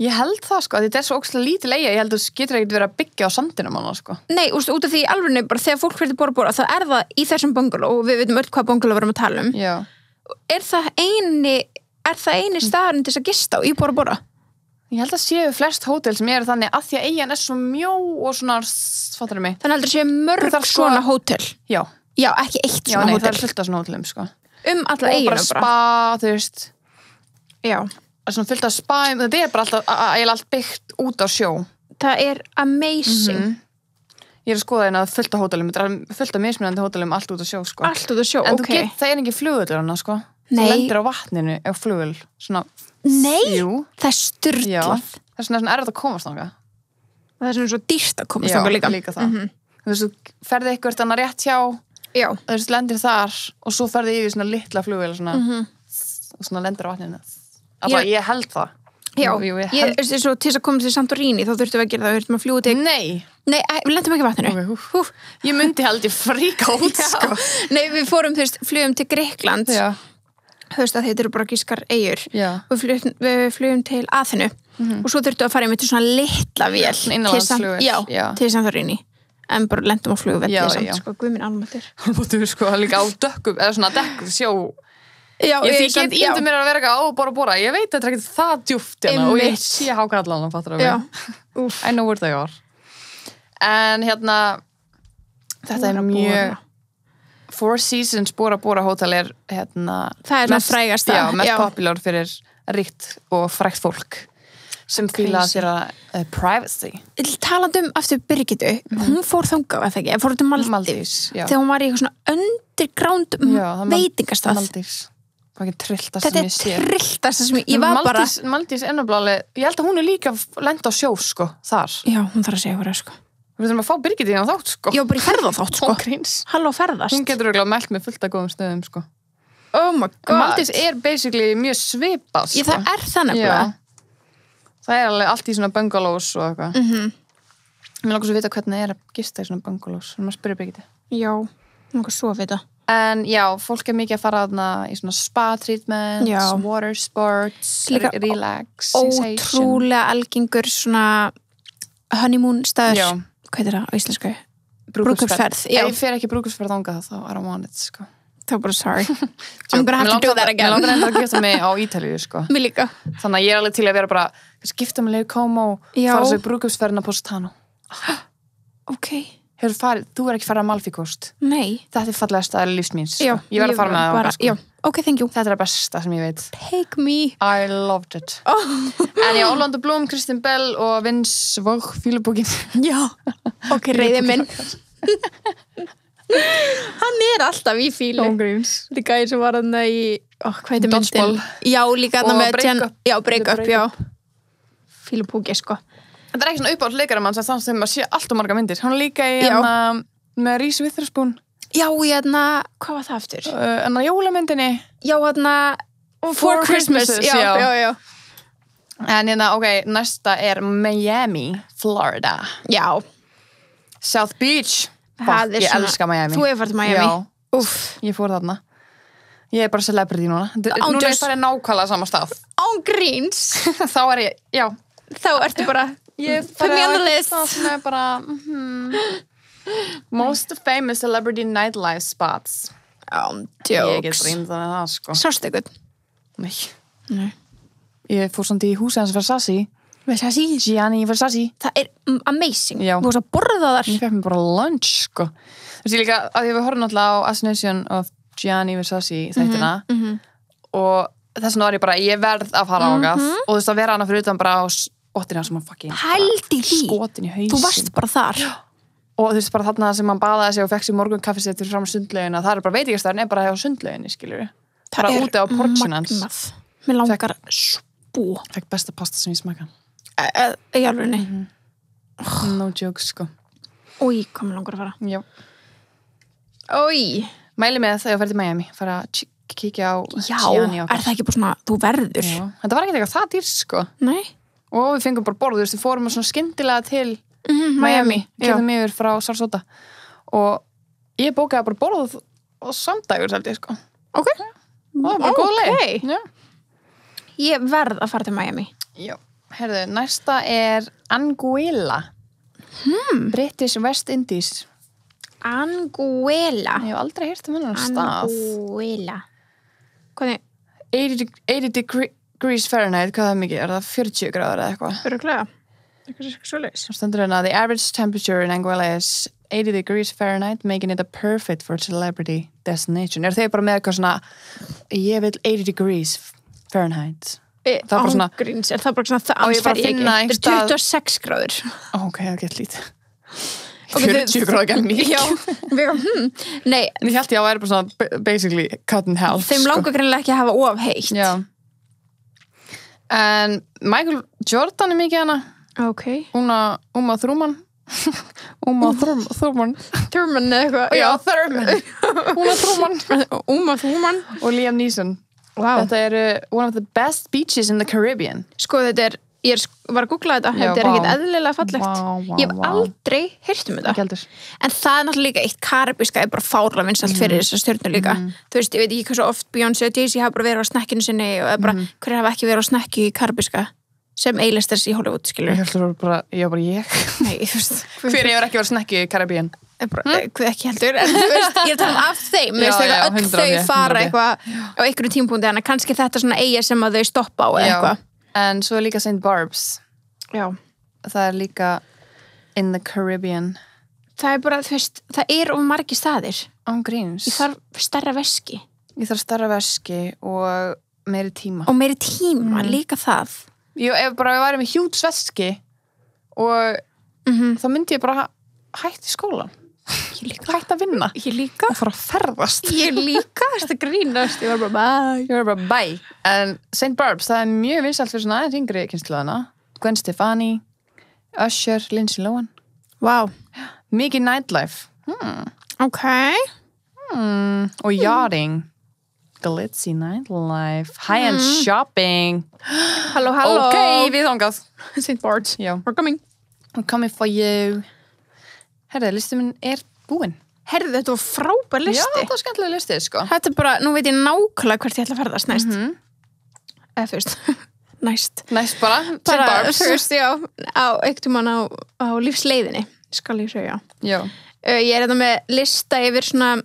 Ég held það, sko, þetta er svo ógeðslega lítil eyja, ég held að þú getur ekkert verið að byggja á sandinum hana, sko. Nei, út af því alveg bara þegar fólk fyrir Bora, þá er það í þessum bungalow og við veitum öll hvað bungalow við erum að tala um. Já. Er það eini staðurinn til þess að gista á í Bora? Ég held að séu flest hótel sem eru þannig að því að eigin svo mjó og svona, fattar mig. Þannig heldur séu mörg svona hótel. Já. Já, ekki eitt svona hótel. Já, nei, það fullt af svona hótelum, sko. Alla eigina bara. Og bara spa, þú veist. Já. Svona fullt af spa, þetta bara alltaf, eiginlega allt byggt út á sjó. Það amazing. Ég að skoða hérna fullt af hótelum, þetta fullt af mismunandi hótelum allt út á sjó, sko. Allt út á sjó, en það ekki flugvöllur hana, sko. Nei. Það lendir á vatninu ef flugvöll, svona. Nei, jú. Það sturlað. Já, það svona erfitt að komast þangað. Það svona svo dýrt að komast þangað líka. Já, líka það. Þú veist, þú ferði eitthvað annað rétt hjá, þú veist, lendir þar og svo ferði yfir svona litla flugvél svona, og svona lendir á vatninu. Alltaf, ég held það. Já, svo til þess að koma til Santorini þá þurftum við að gera það, þurftum að fljúga til Nei, við lendum ekki á vatninu Ég myndi held ég fríka út sko. Nei, við fórum, þú veist, flugum til Grikkland þú veist að þetta eru bara gískar eyjur og við flugum til Aþenu og svo þurftum við að fara með til svona litla vél til Santorini en bara lendum á flugvelli samt, sko, guðminn almáttur Almáttur, sko, líka á dökkum eða svona dekk sjó ég get ímyndið mér að vera eitthvað á bora ég veit að þetta er ekki það djúpt og ég sé hákallan fattur af mig I know where they are en hérna þetta er mjög Four Seasons Bora hótel er hérna það er frægasta mest popular fyrir ríkt og frægt fólk sem fíla sér að privacy talandi aftur Birgitu hún fór þangað, eða ekki, fór til Maldís þegar hún var í eitthvað svona underground veitingastað Maldís það er ekki trilltast sem ég sé þetta er trilltast sem ég var bara Maldís ennabláli, ég held að hún er líka lenda á sjó, sko, þar já, hún þarf að segja hverja, sko við þurfum að fá Birgitu í hann þátt, sko já, bara í ferðaþátt, sko halló ferðast hún getur örugglega mælt með fullt af góðum stöðum, sko oh my god Maldís er basically mjög svipað, sko það er það nefnilega það er alveg allt í svona bungalows og eitthvað mér langar svo að vita hvernig það er að gista í svona bungalows þannig að maður spyrja Birgitu já, mér langar svo að vita en já, fólk er mikið að fara þarna í svona spa treatments, water sports relaxation ótrúlega algengur svona honeymoon staður hvað er það á íslensku? Brúðkaupsferð ef ég fer ekki brúðkaupsferð þangað þá I don't want it, sko þá bara sorry I'm gonna have to do that again mér langar enda að gifta mig á Ítalíu, sko mér líka þannig að ég er alveg til að vera bara skipta mig leið Como fara svo í brúðkaupsferðina Positano ok hefur farið, þú er ekki farið að Amalfi Coast nei þetta er fallegasta lífsmíns ég verð að fara með það, sko ok, thank you þetta er það besta sem ég veit take me I loved it en já, Orlando Bloom, Kristen Bell og Vince Vaughn, fílubókin já, ok, reyði minn hann er alltaf í fílu þetta gæði sem var hann í hvað heitir myndin já, líka hann með break-up fílubóki, sko þetta er ekki svona uppáhald leikaramann sem þannig sem maður sé allt og marga myndir hann líka í hann með Reese Witherspoon já, hérna, hvað var það aftur? Hann á jólamyndinni já, hérna Four Christmases já en hérna, ok, næsta er Miami, Florida já South Beach ég elska Miami þú hefur farið til Miami ég fór þarna ég er bara celebrity núna núna er ég farið nákvæmlega sama stað án gríns þá er ég, já þá ertu bara ég farið það er bara most famous celebrity nightlife spots ég get reynd þannig það, sko sástu eitthvað? nei ég fór samt í húsi hans Versace Gianni Versace það er amazing já. Þú varst að borða þar ég fekk mér bara lunch, sko þú veist ég líka að ég við horfum alltaf á Assassination of Gianni Versace þættina og þess vegna var ég bara ég verð að fara á og þú veist að vera hana fyrir utan bara á óttina sem hann fucking skotin í hausinn þú varst bara þar og þú veist bara þarna sem hann baðaði sig og fekk sér morgun kaffesettur fram á sundlaugina það er bara veitingastæðin er bara hjá sundlauginni, skiljur bara úti á porchin hans mér langar spú fekk besta pasta sem ég smaka í alvegni no jokes, sko ói, hvað mér langar að fara já ói mæli með þegar ég fer til Miami fara að kíkja á Gianni okkar er það ekki bara svona, þú verður já. Þetta var ekki eitthvað það dýrt, sko nei og við fengum bara borð, þú veist, við fórum svona skyndilega til Miami, getum yfir frá Sarasota og ég bókaði bara borð og samdægur held ég, sko ok, það var bara góð leið já. Ég verð að fara til Miami já, herðu, næsta er Anguilla British West Indies Anguilla ég hef aldrei heyrt hennar stað Anguilla hvernig 80 degree degrees Fahrenheit, hvað það mikið? Það 40 gráður eða eitthvað? Örugglega. Eitthvað svoleiðis. Það stendur hérna, the average temperature in Anguilla is 80 degrees Fahrenheit, making it a perfect for celebrity destination. Þeir bara með eitthvað svona, ég vil 80 degrees Fahrenheit. Það bara svona ángríns, er það bara svona það ansfer ég ekki. Það er 26 gráður. Ok, það gett lítið. 40 gráður ekki mikið. Já, nei. Ég held ég að væri bara svona basically cut in half. Þeim langar greinilega ekki að hafa of heitt. Já. En Michael Jordan mikið hana. Ok. Uma Thurman. Uma Thurman. Thurman eða eitthvað. Já, Thurman. Uma Thurman. Og Liam Neeson. Wow. Þetta er one of the best beaches in the Caribbean. Sko þetta er, ég var að googla þetta, þetta er ekkert eðlilega fallegt. Ég hef aldrei heyrt þetta. En það er náttúrulega líka eitt karibíska er bara fárlega vinsælt fyrir þessar stjörnur líka. Þú veist, ég veit ekki hvað svo oft Beyoncé og Jay-Z hafa bara verið á snakkinu sinni og bara, hverju hafa ekki verið á snakki í karibíska sem A-listers í Hollywood, skilur. Ég held bara ég. Nei, þú veist. Hver hefur ekki verið á snakki í Caribbean? Hvað ekki heldur, en þú veist, ég er talað af þeim, öll þau fara eitthvað á einhverju tímpúndi, en kannski þetta svona eiga sem að þau stoppa á eitthvað. En svo er líka St. Barb's. Já. Það er líka in the Caribbean. Það er bara, þú veist, það er of margir staðir. Ángríns. Ég þarf stærra veski. Og meiri tíma. Og meiri tíma, líka það. Ef bara við væri með hjút veski og þá myndi ég bara hætti skólan. Hætti að vinna. Ég líka. Og fara að ferðast. Ég líka, þetta grínast. Ég var bara bye. En St. Barb's, það er mjög vinsælt fyrir svona aðeins yngri kynslóðana. Gwen Stefani, Usher, Lindsay Lohan. Wow. Mikið nightlife. Ok. Og yachting. Glitzy nightlife. High-end shopping. Halló. Ok, við þangað. St. Barb's. Já. We're coming. We're coming for you. Herðu, listin minn er búinn. Herðu, þetta var frábær listi. Já, þetta var skemmtilega listi, sko. Þetta er bara, nú veit ég nákvæmlega hvert ég ætla að ferðast næst. Eða fyrst. Næst bara. St. Barb's. Fyrst, já. Einhvern mann á lífsleiðinni. Skal ég segja. Já. Ég er þetta með lista yfir svona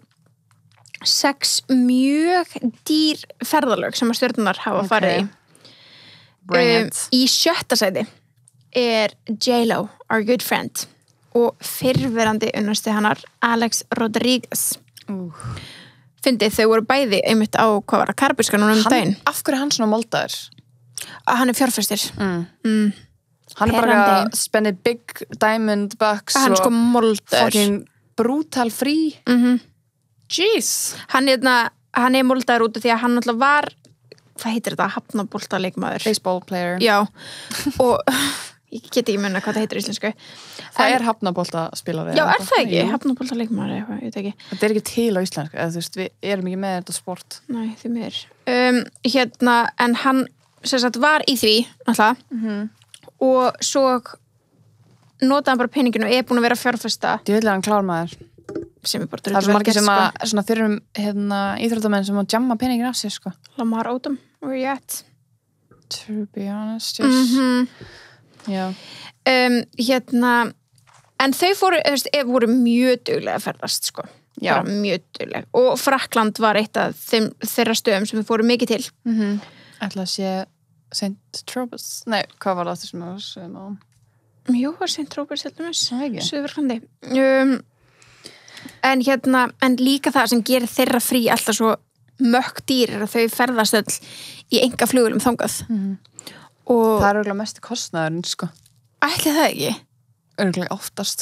6 mjög dýr ferðalög sem að stjörnunar hafa farið í. Bring it. Í 7. sæti er J-Lo, Our Good Friend, og fyrrverandi unnusti hennar Alex Rodriguez. Fyndið, þau voru bæði einmitt á, hvað var það, karibíska núna daginn. Af hverju er hann svona moldaður? Hann er fjárfestir. Hann er bara að spenni big diamond bucks hann er sko moldaður. Fucking brutal free. Jeez. Hann er moldaður út af því að hann alltaf var, hvað heitir þetta, hafnaboltaleikmaður. Baseball player. Já, og ég get ekki munna hvað það heitir í íslensku. Það er hafnaboltaspilari. Já, er það ekki? Hafnaboltaleikmaður eitthvað, ég veit ekki. Þetta er ekki til á íslensku, eða þú veist, við erum ekki með þetta sport. Nei, því miður. En hann, sem sagt, var í því, alltaf, og svo notaði hann bara peninginu og er búin að vera fjárfesta. Djöðlega hann klármaður. Sem er bara það er svo margir sem að svona fyrir íþróttamenn sem að jamma peningin af sig, sko. Lamar Odom, where you at? To be honest, yes. Já. En þau voru mjög duglega að ferðast, sko. Já. Bara mjög duglega. Og Frakkland var eitt af þeirra stöðum sem þau fóru mikið til. Ætla að sé St. Tropez. Nei, hvað var það sem var sem á? Jú, var St. Tropez, heldur mér. Það ekki. Suðurfrandi. En líka það sem gerir þeirra frí alltaf svo mökk dýr er að þau ferðast öll í einkaflugvélum þangað. Og það er örugglega mesti kostnaðurinn, sko. Ætli það ekki? Örugglega oftast.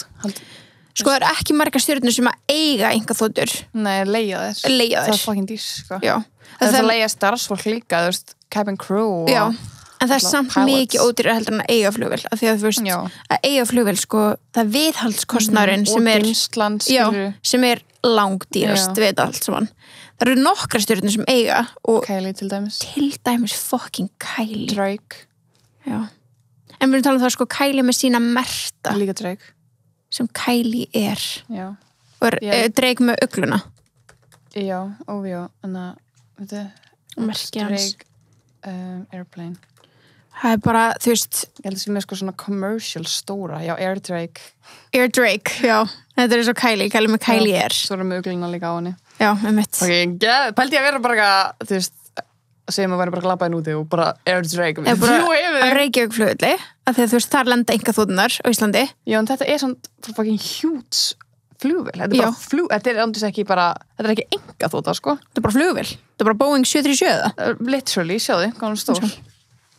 Sko, það er ekki margar stjörnur sem að eiga einkaþotur. Nei, leigja þér. Það er fucking dýr, sko. Já. Það er að leigja starfsfólk líka, þú veist, cabin crew. Já, en það er samt mikið ódýrara heldur en að eiga flugvél. Af því að þú veist, að eiga flugvél, sko, það er viðhaldskostnaðurinn sem er langdýrast við allt saman. Það eru nokkra stjörnur sem eiga og Kylie til dæmis. Til dæmis fucking Kylie. Drake. Já. En við erum talað um það, sko, Kylie með sína merta. Líka Drake. Sem Kylie er. Já. Og Drake með ugluna. Já, óvíó. En það, veit þið? Merki hans. Drake Airplane. Það er bara, þú veist. Ég held að það er með sko svona commercial stóra. Já, Air Drake. Air Drake, já. Þetta er svo Kylie með Kylie Air. Svo erum við ugluna líka á henni. Já, mitt. Ok, pældi ég að vera bara, þú veist, segjum að vera bara glabbaðin úti og bara Reykjavík flugvelli af því að þú veist, þar lenda einkaþoturnar á Íslandi. Já, en þetta samt fucking huge flugvél, þetta er bara þetta er ekki einkaþota, sko. Þetta er bara flugvél, þetta er bara Boeing 737. Literally, sjáðu, hvað hann stór.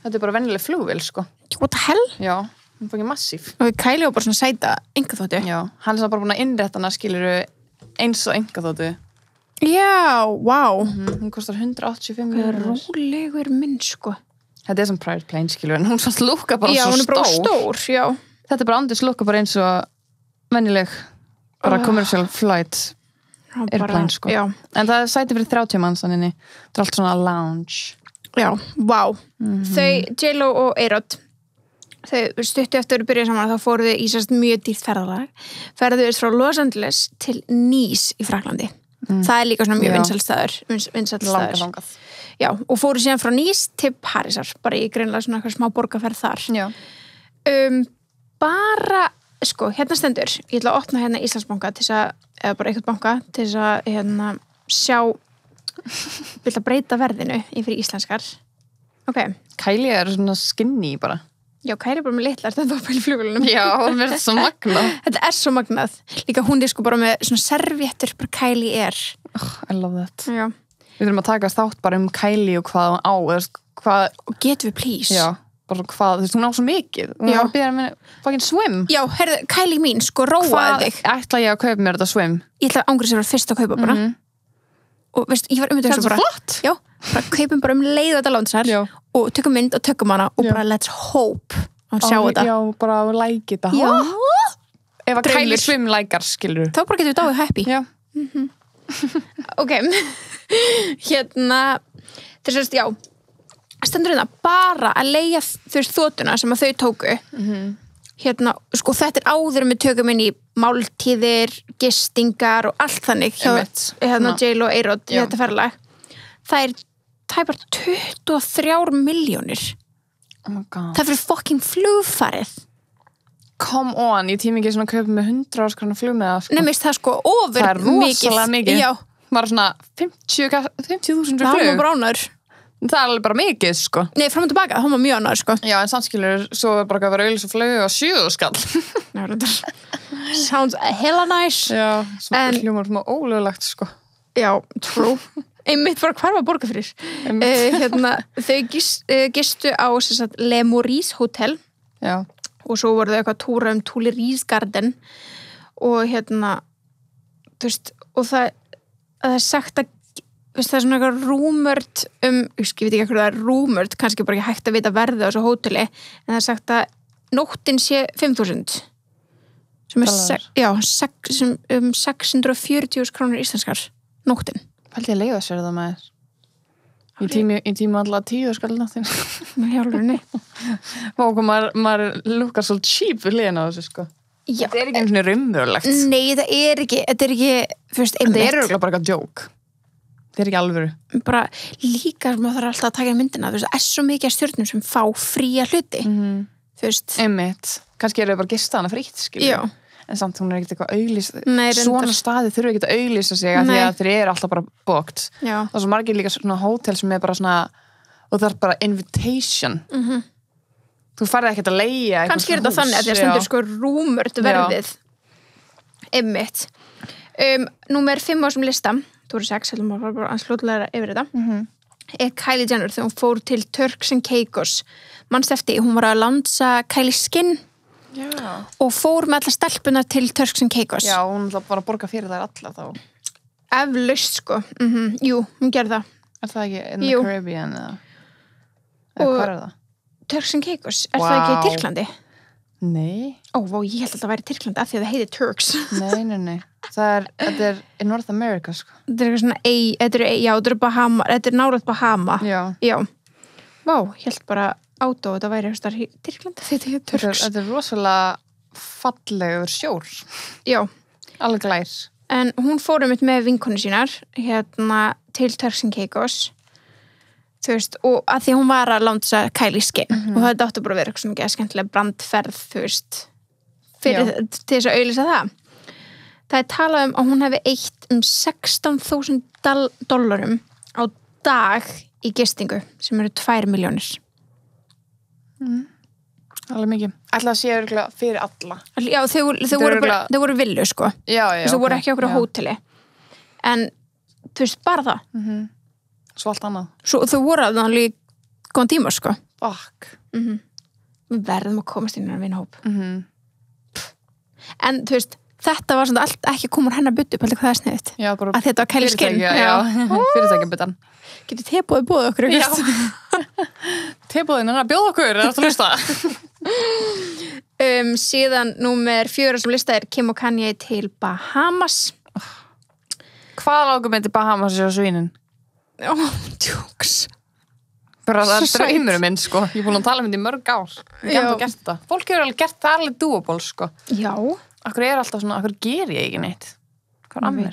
Þetta er bara venjuleg flugvél, sko. What the hell? Já, hún er fucking massív. Og Kylie var bara svona sæta einkaþotu. Já, hann er bara búin að innrétta hana, skiluru, eins og einkaþotu. Já, wow. Hún kostar 185 milljónir. Rólegur minn, sko. Þetta er sem private plane, skilur, en hún svona lúkka bara svo stór. Já, hún er bara stór, já. Þetta er bara andis lúkka bara eins og venjuleg, bara commercial flight airplane, sko. Já. En það er sæti fyrir 30 manns, þannig þetta er allt svona lounge. Já, wow. Þau, J.Lo og A-Rod, þau stuttu eftir að byrja saman, þá fóru þau í sérst mjög dýrt ferðalag. Ferðuðust frá Los Angeles til Nice í Fraklandi. Það er líka svona mjög vinsæll staður. Langað. Já, og fóru síðan frá Nice til Parísar, bara í greinlega svona eitthvað smá borgarferð þar. Já. Bara, sko, hérna stendur, ég ætla að opna hérna Íslandsbanka til þess að, eða bara eitthvað banka, til þess að, hérna, sjá, vil að breyta verðinu yfir íslenskar. Ok. Kylie er svona skinny bara. Já, Kylie er bara með litlar þetta á flugvélunum. Já, hún verður svo magnað. Þetta er svo magnað. Líka hún er sko bara með svona serviettur, bara Kylie er. I love that. Já. Við þurfum að taka þátt bara Kylie og hvað hún á, hvað... Og getum við please? Já, bara hvað, þú veist, hún á svo mikið. Hún var að byrja með fucking swim. Já, herðu, Kylie mín, sko, róaði þig. Hvað ætla ég að kaupa mér þetta swim? Ég ætla að ángrið sér að fyrst að kaupa bara. Og veist, ég var þetta svo flott. Já, bara kaupum bara leið þetta lánsar og tökum mynd og tökum hana og bara let's hope að sjá þetta. Já, bara like þetta. Já. Ef að Kylie swim likear, skilur. Þá bara getum við dáið happy. Já. Ok. Hérna, þess að, já, stendur hérna bara að leigja þóttuna sem að þau tóku. Hérna, sko, þetta er áður við tökum inn í máltíðir, gistingar og allt þannig hjá hérna J.Lo og A-Rod í þetta ferðalag. Það er tæpar 23 milljónir. Oh my god. Það er fyrir fucking flugfarið. Come on, ég tími ekki svona að kaupa með 100 áskrána flug með það, sko. Nei, mist það sko over mikið. Það er rosalega mikið. Já. Bara svona 50.000 flug. Það var bara ánur. Það er alveg bara mikið, sko. Nei, fram og tilbaka, það var mjög ánur, sko. Já, en samskilur, svo er bara að vera auðvitað flug og 7 skall. Sounds hella nice. Já, svona hljómar svona ólöglegt, sko. Já, true. Einmitt bara hvar var borga fyrir. Hérna, þau gistu á Le Maurice Hotel. Já. Og svo voru þau eitthvað túra Tuileries Garden og hérna, þú veist, og það er sagt að það er svona eitthvað rúmört ég veit ekki hvað það er rúmört, kannski bara ekki hægt að vita verðið á þessu hóteli, en það er sagt að nóttin sé 5.000 sem er 640 krónur íslenskar nóttin. Pældi ég leiða sér það með þér. Í tíma alltaf 10 skall nóttin. Með hjálfurni. Og maður lukkar svo cheap við liðan á þessu, sko. Já. Þetta er ekki einu svona raunverulegt. Nei, það er ekki, þetta er ekki, fyrst, einmitt. Þetta er örugglega bara eitthvað joke. Þetta er ekki alvöru. Bara líka, maður þarf alltaf að taka myndina, þú veist, það er svo mikið af stjörnum sem fá fría hluti. Þú veist. Einmitt. Kannski eru þau bara gista hana frítt, skilur. Já. En samt hún er ekkert eitthvað auglýst. Svona staði þurfa ekkert að auglýsa sig af því að þeir eru alltaf bara booked. Já. Og svo margir líka svona hótel sem er bara svona, og það er bara invitation. Þú farið ekkert að leigja eitthvað. Kannski er þetta þannig að það stendur sko rúmört verðið. Einmitt. Númer 5 á þessum lista, þú eru 6, heldur maður bara að slútlega yfir þetta, er Kylie Jenner þegar hún fór til Turks and Caicos. Manst eftir, hún var að lansa Kylie Skin. Já. Og fór með allar stelpunar til Turks and Caicos. Já, hún bara borga fyrir þær alla þá. Eflaust, sko. Jú, hún gerði það. Er það ekki in the Caribbean eða hvað er það? Turks and Caicos, er það ekki í Tyrklandi? Nei. Ég held að það væri í Tyrklandi af því að það heitir Turks. Nei. Þetta er í North America, sko. Þetta er eitthvað svona þetta er Bahama, þetta er nálægt Bahama. Já. Ég held bara átó, þetta væri eitthvað í Tyrklandi, þetta er Turks. Þetta er rosalega fallegur sjór. Já. Alveg glær. En hún fór með vinkonu sínar, hérna, til Turks and Caicos. Þú veist, og að því hún var að lansa Kylie Skin og það átti bara að vera eitthvað sem ekki skemmtilega brandferð, þú veist, til þess að auglýsa það. Það er talað að hún hefði eytt $16,000 á dag í gistingu sem eru 2 milljónir. Alveg mikið. Ætla að sé örugglega fyrir alla. Já, þau voru villu, sko. Já, þau voru ekki okkur á hóteli. En, þú veist, bara það. Svo allt annað. Svo þau voru að það líka góðan tíma, sko. Fuck. Við verðum að komast inn í vinahóp. En, þú veist, þetta var svona allt ekki að koma úr hennar buddu, hvað það er sniðut. Já, bara að þetta var Kylie Skin. Já. Fyrirtækjabuddan. Getur tebóðið bóðið okkur, já. Tebóðin er að bjóða okkur, er að hlusta. Síðan númer 4 sem lista er Kim og Kanye til Bahamas. Hvað lágum með til Bahamas á svínin? Tjóks. Bara það er draumurum minn, sko. Ég er búin að tala um þetta í mörg ár. Ég hef gert það. Fólk hefur alveg gert það alveg doable, sko. Já. Akkur er alltaf svona, akkur ger ég ekki neitt? Hvað er að mér?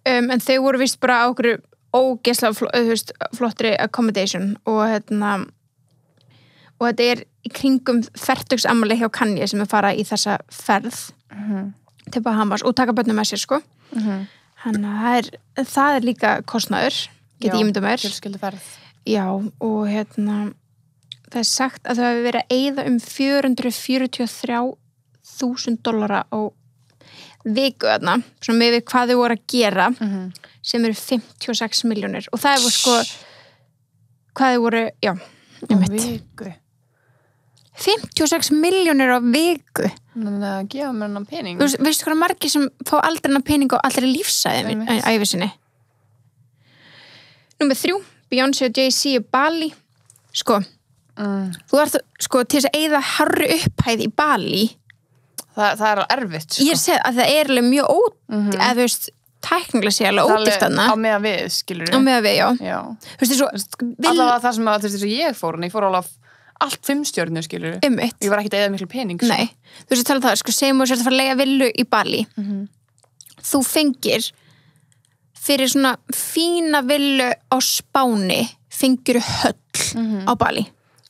En þau voru vist bara á okkur ógeðslega flottri accommodation og þetta er í kringum fertugsamali hjá Kanye sem er fara í þessa ferð til Bahamas og taka börnum með sér, sko. Þannig að það er líka kostnaður, geti ímynda mér. Fjölskylduferð. Já, og það er sagt að það hefur verið að eyða $443,000 á viku þarna, svona með hvað þau voru að gera, sem eru 56 milljónir. Og það er sko, hvað þau voru, já, viku. 56 milljónir á viku. Þannig að gefa mér hennan pening. Veistu hvað margir sem fá aldrei hennan pening á allri lífsæði ævi sinni? Númer 3, Beyoncé og Jay-Z í Bali. Sko, þú ert sko til þess að eyða hárri upphæð í Bali. Það er erfitt, sko. Ég segi að það er alveg mjög eða þú veist, tæknilega sé alveg ódýrt þarna. Á meðan við, skilur við. Á meðan við, já. Þú veist, svo allavega það sem að ég fór alveg allt 5 stjörnu, skilur við. Ég var ekki að eyða miklu pening, sko. Nei, þú veist að tala það, sko, segjum við sér að fara að leigja villu í Bali. Þú fengir fyrir svona fína villu á Spáni fengir höll á Bali.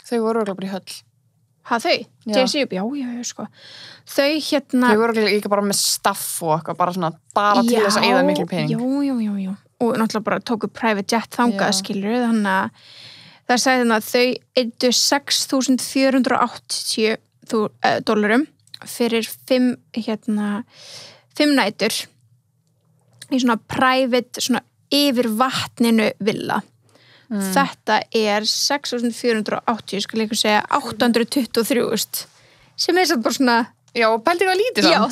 Þau voru örugglega bara í höll. Þau? Jay-Z upp? Já, sko. Þau Þau voru ekki bara með staff og eitthvað, bara til þess að eyða miklu pening. Já. Og náttúrulega bara tóku private jet þangað, skilur, þannig að það sagði þannig að þau eyddu $6,480 fyrir 5 nætur í svona private, svona yfir vatninu villa. Þetta er 6.480, skal ég ekki segja 823, sem er satt bara svona já, pældi hvað lítið já,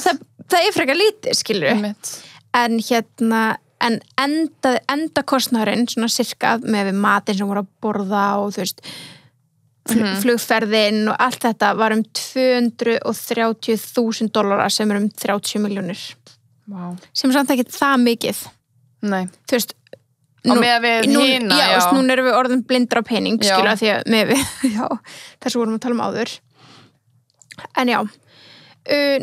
það er frekar lítið, skilur en endakostnaðurinn svona sirka með við matinn sem voru að borða og þú veist flugferðin og allt þetta var $230,000 sem er 30 milljónir sem er samt ekki það mikið. Nei. Þú veist og með við hina, já. Og núna erum við orðin blindra á pening, skilja, því að með við, þessu vorum við að tala um áður. En já,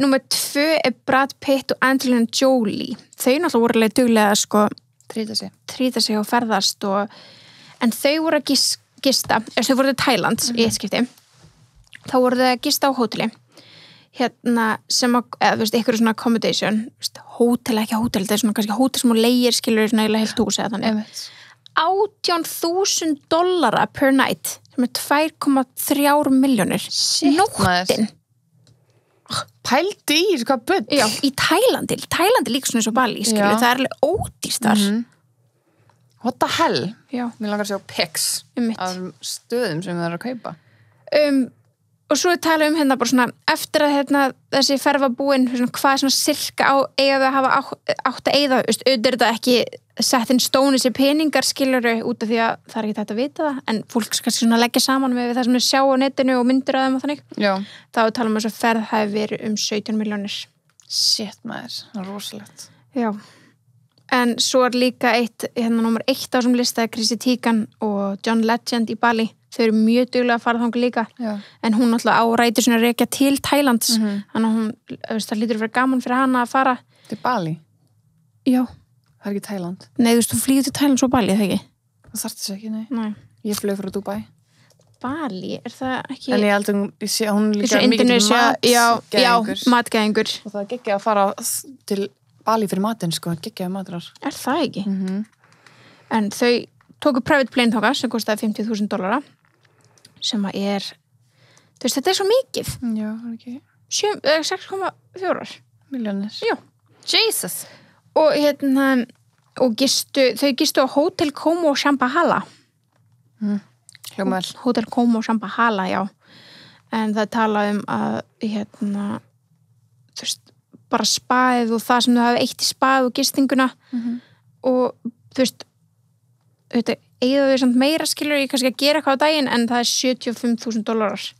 númer 2 er Brad Pitt og Angelina Jolie. Þau náttúrulega voru alveg duglega, sko, trýta sig og ferðast en þau voru að gista, þau voru til Thailand í eitt skipti. Þá voru þau að gista á hóteli. Sem að, eða þú veist, ykkur svona accommodation, hótel, ekki hótel, þetta er svona kannski hótel sem hún leigir, skilur, svona eiginlega heilt hús eða þannig. $18,000 per night, sem er 2,3 milljónir. Nóttin. Pældi í, hvað bull? Já, í Tælandi líka svona eins og Bali, skilur, það er alveg ódýrt þar. What the hell? Já. Mér langar að sjá pics af stöðum sem við erum að kaupa. Og svo tala hérna bara svona eftir að þessi ferð var búin hvað svona sirka á eiga við að hafa átt að eyða, auðvitað er þetta ekki sett inn stóni sér peningar, skiluru, út af því að það er ekki þetta að vita það, en fólk kannski svona leggja saman með það sem við sjá á netinu og myndir að þeim og þannig. Já. Þá tala um þess að ferð hafi verið 17 milljónir. Shit, maður, það er rosalegt. Já. En svo er líka númer 1 á þessum lista Chrissy Teigen og John Legend í Bali. Þau eru mjög duglega að fara þangað líka. Já. En hún náttúrulega árætir svona að rekja til Thailands. Þannig að hún, það lítur að vera gaman fyrir hana að fara. Til Bali? Já. Það er ekki Thailand? Nei, þú veist, þú flýgur til Thailand svo Bali, það ekki? Það þarf þess ekki, nei. Nei. Ég flög frá Dubai. Bali, er það ekki? En ég held að hún líka mikið matgæðingur. Og það er geggjað að fara til Bali fyrir matinn, sko. Geggjaði matrar. Er það ekki? En þau tóku private plane þangað sem kostaði $50,000 sem að þú veist, þetta svo mikið. Já, ekki. 6,4 milljónir. Já. Jesus. Og og þau gistu á Hotel Como Shambhala. Hljóma vel. Hotel Como Shambhala, já. En það talaði að þú veist, bara spaðið og það sem þau hafi eitt í spaðið og gistinguna og þú veist þetta eigðu þau samt meira skilur ég kannski að gera eitthvað á daginn en það $75,000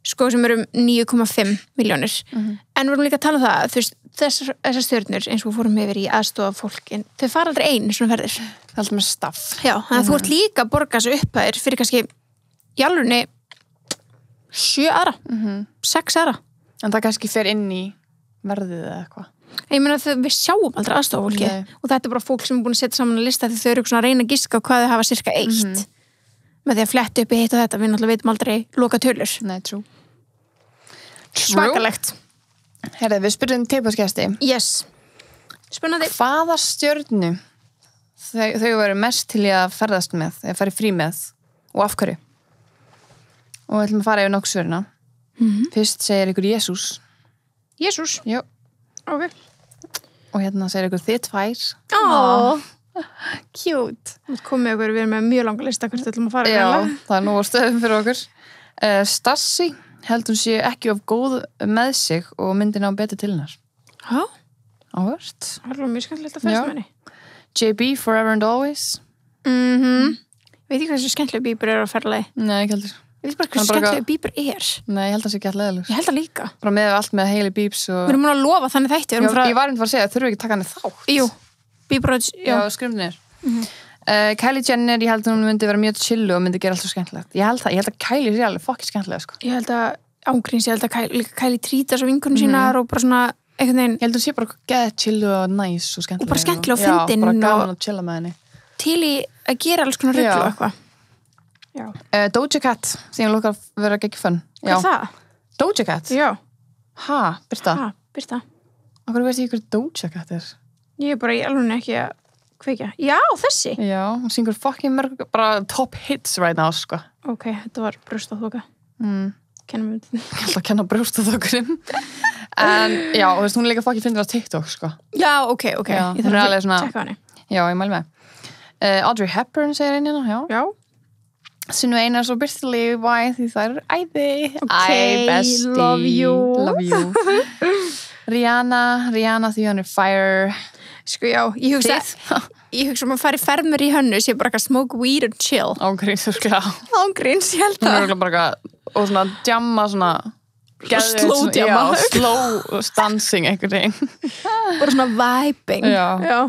sko sem eru 9,5 milljónir en við erum líka að tala um það þú veist þessar stjörnur eins og við fórum yfir í aðstofa fólk en þau fara aldrei einu svona ferðir það er alltaf með staff já, þannig að þú ert líka að borga þessu upphæðir fyrir kannski í alvörunni 7 aðra 6 aðra en það kannski fer inn í verðið eða eitthvað ég meina að við sjáum aldrei aðstofafólki og þetta er bara fólk sem er búin að setja saman að lista því þau eru svona að reyna að giska hvað þau hafa cirka 1 með því að fletta upp í hitt og þetta við náttúrulega veitum aldrei loka tölur Nei, true Svakalegt Herði, við spurðum tilboðsgesti Yes Spennandi Hvaða stjörnu þau veru mest til í að ferðast með eða fara í frí með og af hverju og við ætlum að fara yfir nokkuð svörina Fyrst segir ykkur Jesús Jesús? Já Ok Og hérna segir ykkur þið tvær Cute Þú komið ykkur, við erum með mjög langa lista hvert við ætlum að fara Já, það er nú á stöðum fyrir okkur Stassi held hún sé ekki of góð með sig og myndi ná betur til hennar Já Áhört Það er mjög skemmtilegt að fæst með henni JB Forever and Always Veit ekki hvað þessu skemmtilega Bieber er á ferðalagi Nei, ekki heldur Ég veit bara hvað skemmtilega Bieber er Nei, ég held að það sé ekki alltaf leðilegur Ég held það líka Bara með allt með Hailey Biebs og Við erum múin að lofa þannig þætti Ég var að segja, þurfum við ekki að taka henni þátt Jú, Bieber Já, skrifnir Kylie Jenner, ég held að hún myndi vera mjög chillu og myndi gera allt svo skemmtilegt Ég held að Kylie sé alveg fokkið skemmtilega sko. Ég held að ángríns, ég held að Kylie trýta svo vinkunum sínar og bara svona einhvern veginn Ég held að hún sé bara geða chillu og næs og skemmtilega Og bara skemmtilega og fyndin Já, bara gaman að chilla með henni Til í að gera alls konar rugl og eitthvað Doja Cat, sem ég lókar að vera ekki fun Hvað er það? Doja Cat? Já Birta? Birta Akkur veist ég hver Doja Cat er? Ég er bara í alveg ekki að kveikja Já, þessi Já, hún syngur fucking mörg bara top hits right now, sko Ok, þetta var brjóstaþoka Kennum við Ég ætla að kenna brjóstaþokurinn En já, og hún er líka fucking fyndin á TikTok, sko Já, ok Já, Ég þarf að tjekka henni Já, ég mæl með Audrey Hepburn segir einina, Já Sunnu Einars og Birta Lee því það er æði bestie Love you Rihanna því hann er fire Sko já, ég hugsa að fara í fermur í hönnu sé bara að smoke weed and chill Ángríns, Ángríns, ég held það Hún er bara og svona djamma svona slow djamma slow dancing einhvern veginn bara svona vibing Já.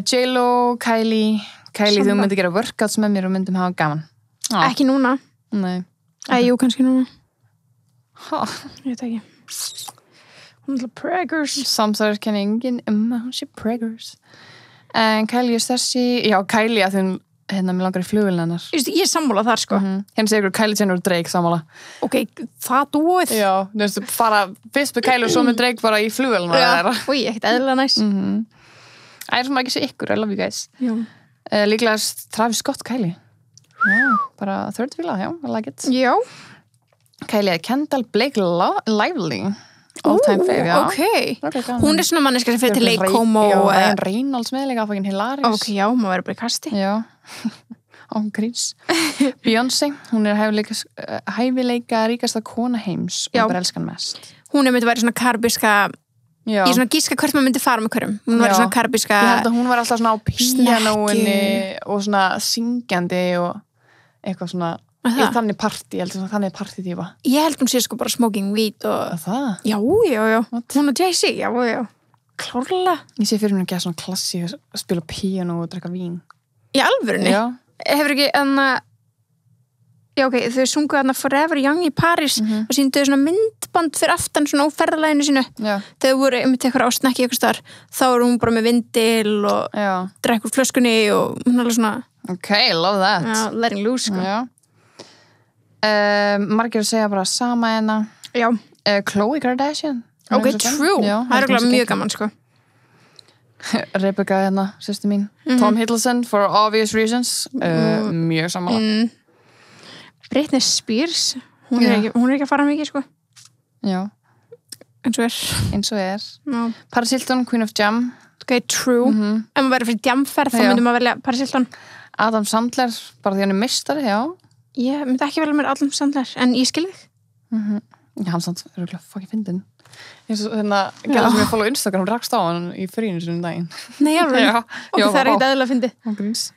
J-Lo, Kylie þú myndi gera workouts með mér og myndum hafa gaman Ekki núna Nei Jú, kannski núna Ég veit ekki Hún er preggers Samsæðarkenningin hún sé preggers En Kylie er þessi Já, Kylie að hún mér langar í flugvélina hennar Ég er sammála þar sko Hérna segir ykkur Kylie Jenner og Drake sammála Ok, það dúið Já, þú veist, fara fyrst með Kylie og svo með Drake bara í flugvélina Új, ekkert eðlilega næs Það er svona ekki sé ykkur, I love you guys Já Líklega Travis Scott Kylie bara third wheel I like it Já Kylie Kendall Blake Lively all time fave Ok Hún er svona manneska sem fyrir til Lake Como og Ryan Reynolds með líka fucking hilarious Ok, já, má vera bara í kasti Já Ángríns Beyoncé, hún er hæfileika ríkasta kona heims og bara elskan mest Hún myndi vera svona karbiska Ég svona gíska hvert maður myndi fara með hverjum Hún var svona karbiska Ég held að hún var alltaf svona á píanóinni og svona syngjandi og eitthvað svona í þannig partí, þannig partítífa Ég held hún sé sko bara smoking weed og það? Já Hún og Jay-Z, já Klárlega Ég sé fyrir mér ekki að svona klassi að spila píanó og drekka vín Í alvörunni? Já Hefur ekki Já, ok, þau sungu þarna Forever Young í París og síndu þau svona myndband fyrir aftan svona á ferðalæginu sínu þau voru eitthvað á snakki eitthvað starf þá er hún bara með vindil og drekkur flöskunni og hún er alveg svona Ok, love that Já, letting loose sko Margir að segja bara sama hérna Já Khloe Kardashian Ok, true, það er mjög gaman sko Rebecca hérna, sýstu mín Tom Hiddleston for obvious reasons mjög sammála Britney Spears hún er ekki að fara mikið sko já eins og er no. Paris Hilton, Queen of Jam ok, true ef maður verður fyrir jamferð þá myndum maður velja Paris Hilton Adam Sandler, bara því hann er meistari já ég myndi ekki velja mér Adam Sandler en ég skil þig já, hann samt er okkur fucking fyndin eins og hérna, gæla sem ég follow Instagram rakst á hann í fríinu sinni daginn nei, alveg, og það er ekkert eðlilega fyndi og gríns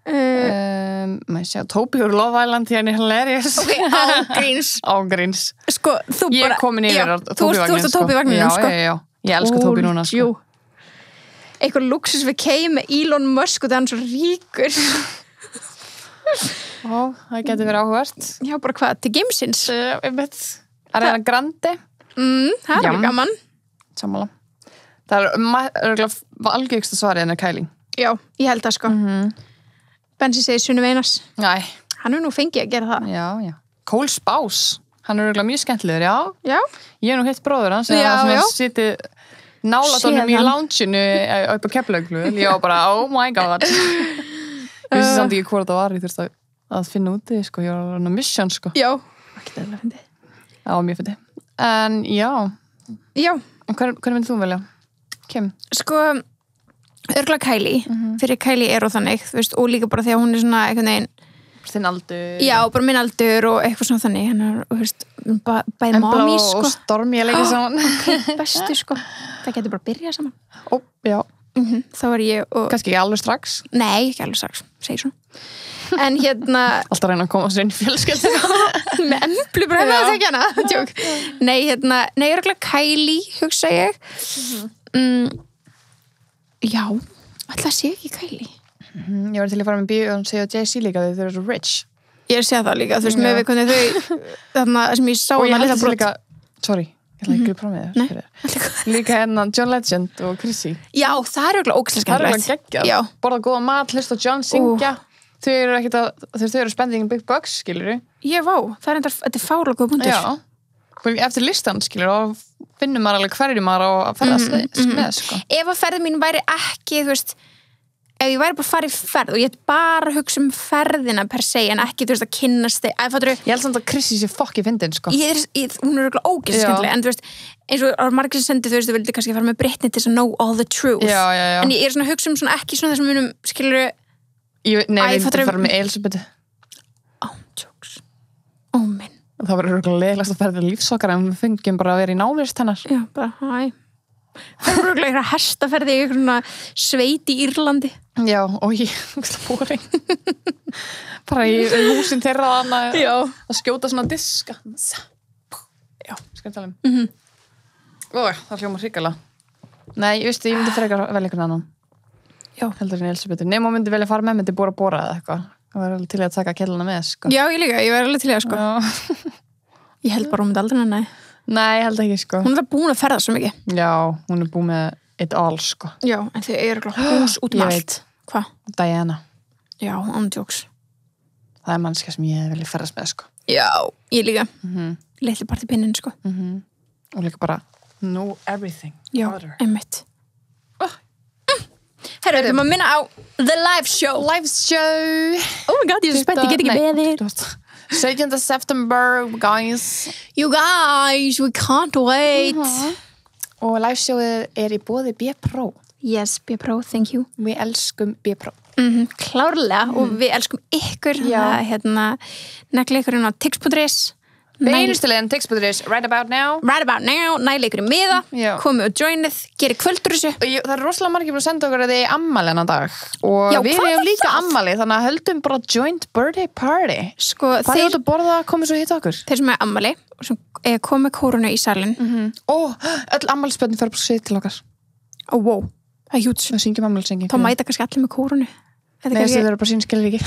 maður sjá, Toby úr Love Island því hann er hilarious á gríns sko, þú bara ég er komin yfir á Toby-vagnin sko. já, ég elska Toby núna sko. eitthvað luxus við kei með Elon Musk og það er hann svo ríkur það getur verið áhugavert já, bara hvað, til geimsins Ariana Grande það er gaman sammála það er algjörgsta svarið en er Kylie já, ég held það sko Bensi segir Sunnu Veinas nei hann er nú fengið að gera það já Cole Sprouse hann er mjög skemmtilegur já ég er nú hitt bróður hans sem sitið nálægt honum í loungeinu upp á Keflavík ég var bara oh my god ég vissi samt ekki hvort það var ég þurfti að finna úti sko ég var á mission sko já ekki eðlilega fyndi já mjög fyndi en já hver myndið þú velja? Kim? sko örgulega Kylie fyrir Kylie er og þannig þú veist og líka bara því að hún er svona einhvern veginn þinn aldur já bara minn aldur og eitthvað svona þannig hennar og þú veist bæði mami sko og Stormi að leika saman ok, bestu sko það getur bara að byrja saman já þá var ég og kannski ekki alveg strax nei ekki alveg strax segir svona en hérna alltaf reyna að koma sér inn í fjölskyldu með emblu bara hefði það ekki hana nei hérna nei örgulega Kylie hugsa ég já alltaf sé ekki Kylie ég var til að fara með bíu og segja Jay-Z líka þau eru svo rich ég sé það líka þú veist með við hvernig þau þarna sem ég sá og ég held líka sorry ég ætla ekki að pröfa með þér líka hérna John Legend og Chrissy já það er örgulega ógeðslega skemmtilegt það er örgulega geggjað borða góða mat hlusta John syngja þau eru ekkert að þau eru spending big bucks skilur ég vá það er þetta er fárlega góð punktur já eftir listan skilur og finnum maður alveg hverju maður á að ferðast með sko ef að ferðin mín væri ekki þú veist ef ég væri bara að fara í ferð og ég hef bara að hugsa ferðina per se en ekki þú veist að kynnast þig ég held samt að Chrissy sé fokki fyndin sko hún er örgulega ógeðslega skemmtileg en þú veist eins og margir sem sendi þú veist þú vildi kannski fara með Britney til að know all the truth en ég er svona að hugsa svona ekki svona þessum munum skilur nei við vildi fara með Elisabeth jokes minn það var örgulega leðilegast að ferða lífsokkar en við fengjum bara að vera í návist hennar já bara hæ það er örgulega eitthvað hestaferði í eitthvað svona sveit í Írlandi já og ég bóri bara í húsin þeirra að skjóta svona diska já skal ég tala það hljóma hrikalega nei ég veist ég myndi frekar velja einhvern annan já heldur en Elisabeth nema myndi velja fara með myndi bóra eða eitthvað það var alveg til að taka kelluna með sko já ég líka ég var alveg til að sko ég held bara hún myndi aldrei nei ég held ekki sko hún er búin að ferða svo mikið já hún er búin með it all sko já en þau eru hús út allt hvað? Diana já andjóks það er mannskja sem ég vilja ferðast með sko já ég líka litli partypinnin sko og líka bara know everything já einmitt herru, við maður minna á The Live Show oh my god, ég er svo spennt, ég get ekki beðið 17. September guys you guys, we can't wait og live showið er í boði B-Pro yes, B-Pro, thank you við elskum B-Pro klárlega og við elskum ykkur negli ykkur á tix.is beinustilegin tix.is right about now næli ykkur í miða komið og joinið, gerir kvöldur þessu það er rosalega margir búin að senda okkur að þið ammali hennar dag og við hefum líka ammali þannig að höldum bara joint birthday party sko bara út að borða komið svo hitt okkur þeir sem er ammali og sem komið kórunu í salin og öll ammalispöndin fyrir bara svið til okkar wow, það er hjúts það syngjum ammalisengi þá mæta kannski allir með kórunu nei þau eru bara sínskilur ekki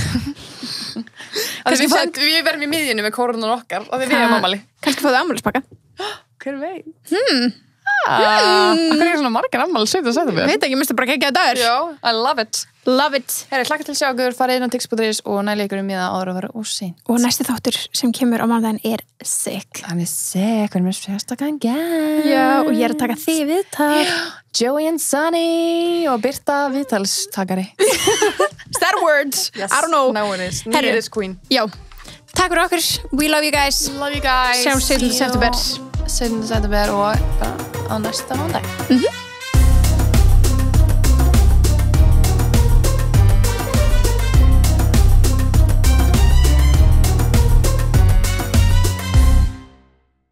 við verðum í miðjunni með kórunar okkar og við erum ammali kannski fáðu ammalispakka hver veit Hvað er svona margar ammali 17. september? Veit ekki, minnst það bara geggjaður dagur. Já, I love it. Love it. Herri, hlakka til að sjá okkur, farið inn á tix.is og næli ykkur miða áður að vera óseint. Og næsti þáttur sem kemur á mánudaginn er sick. Hann er sick, við erum með sérstakann gæst. Já, og ég er að taka þig viðtal. Joey and Sunny og Birta viðtalstakari. Star words. Yes, I don't know. now it is. Herri, it is queen. Já, takk fyrir okkur. We love you guys. Love you guys. Sjáum 17. september. 17. september og bara á næsta mánudag.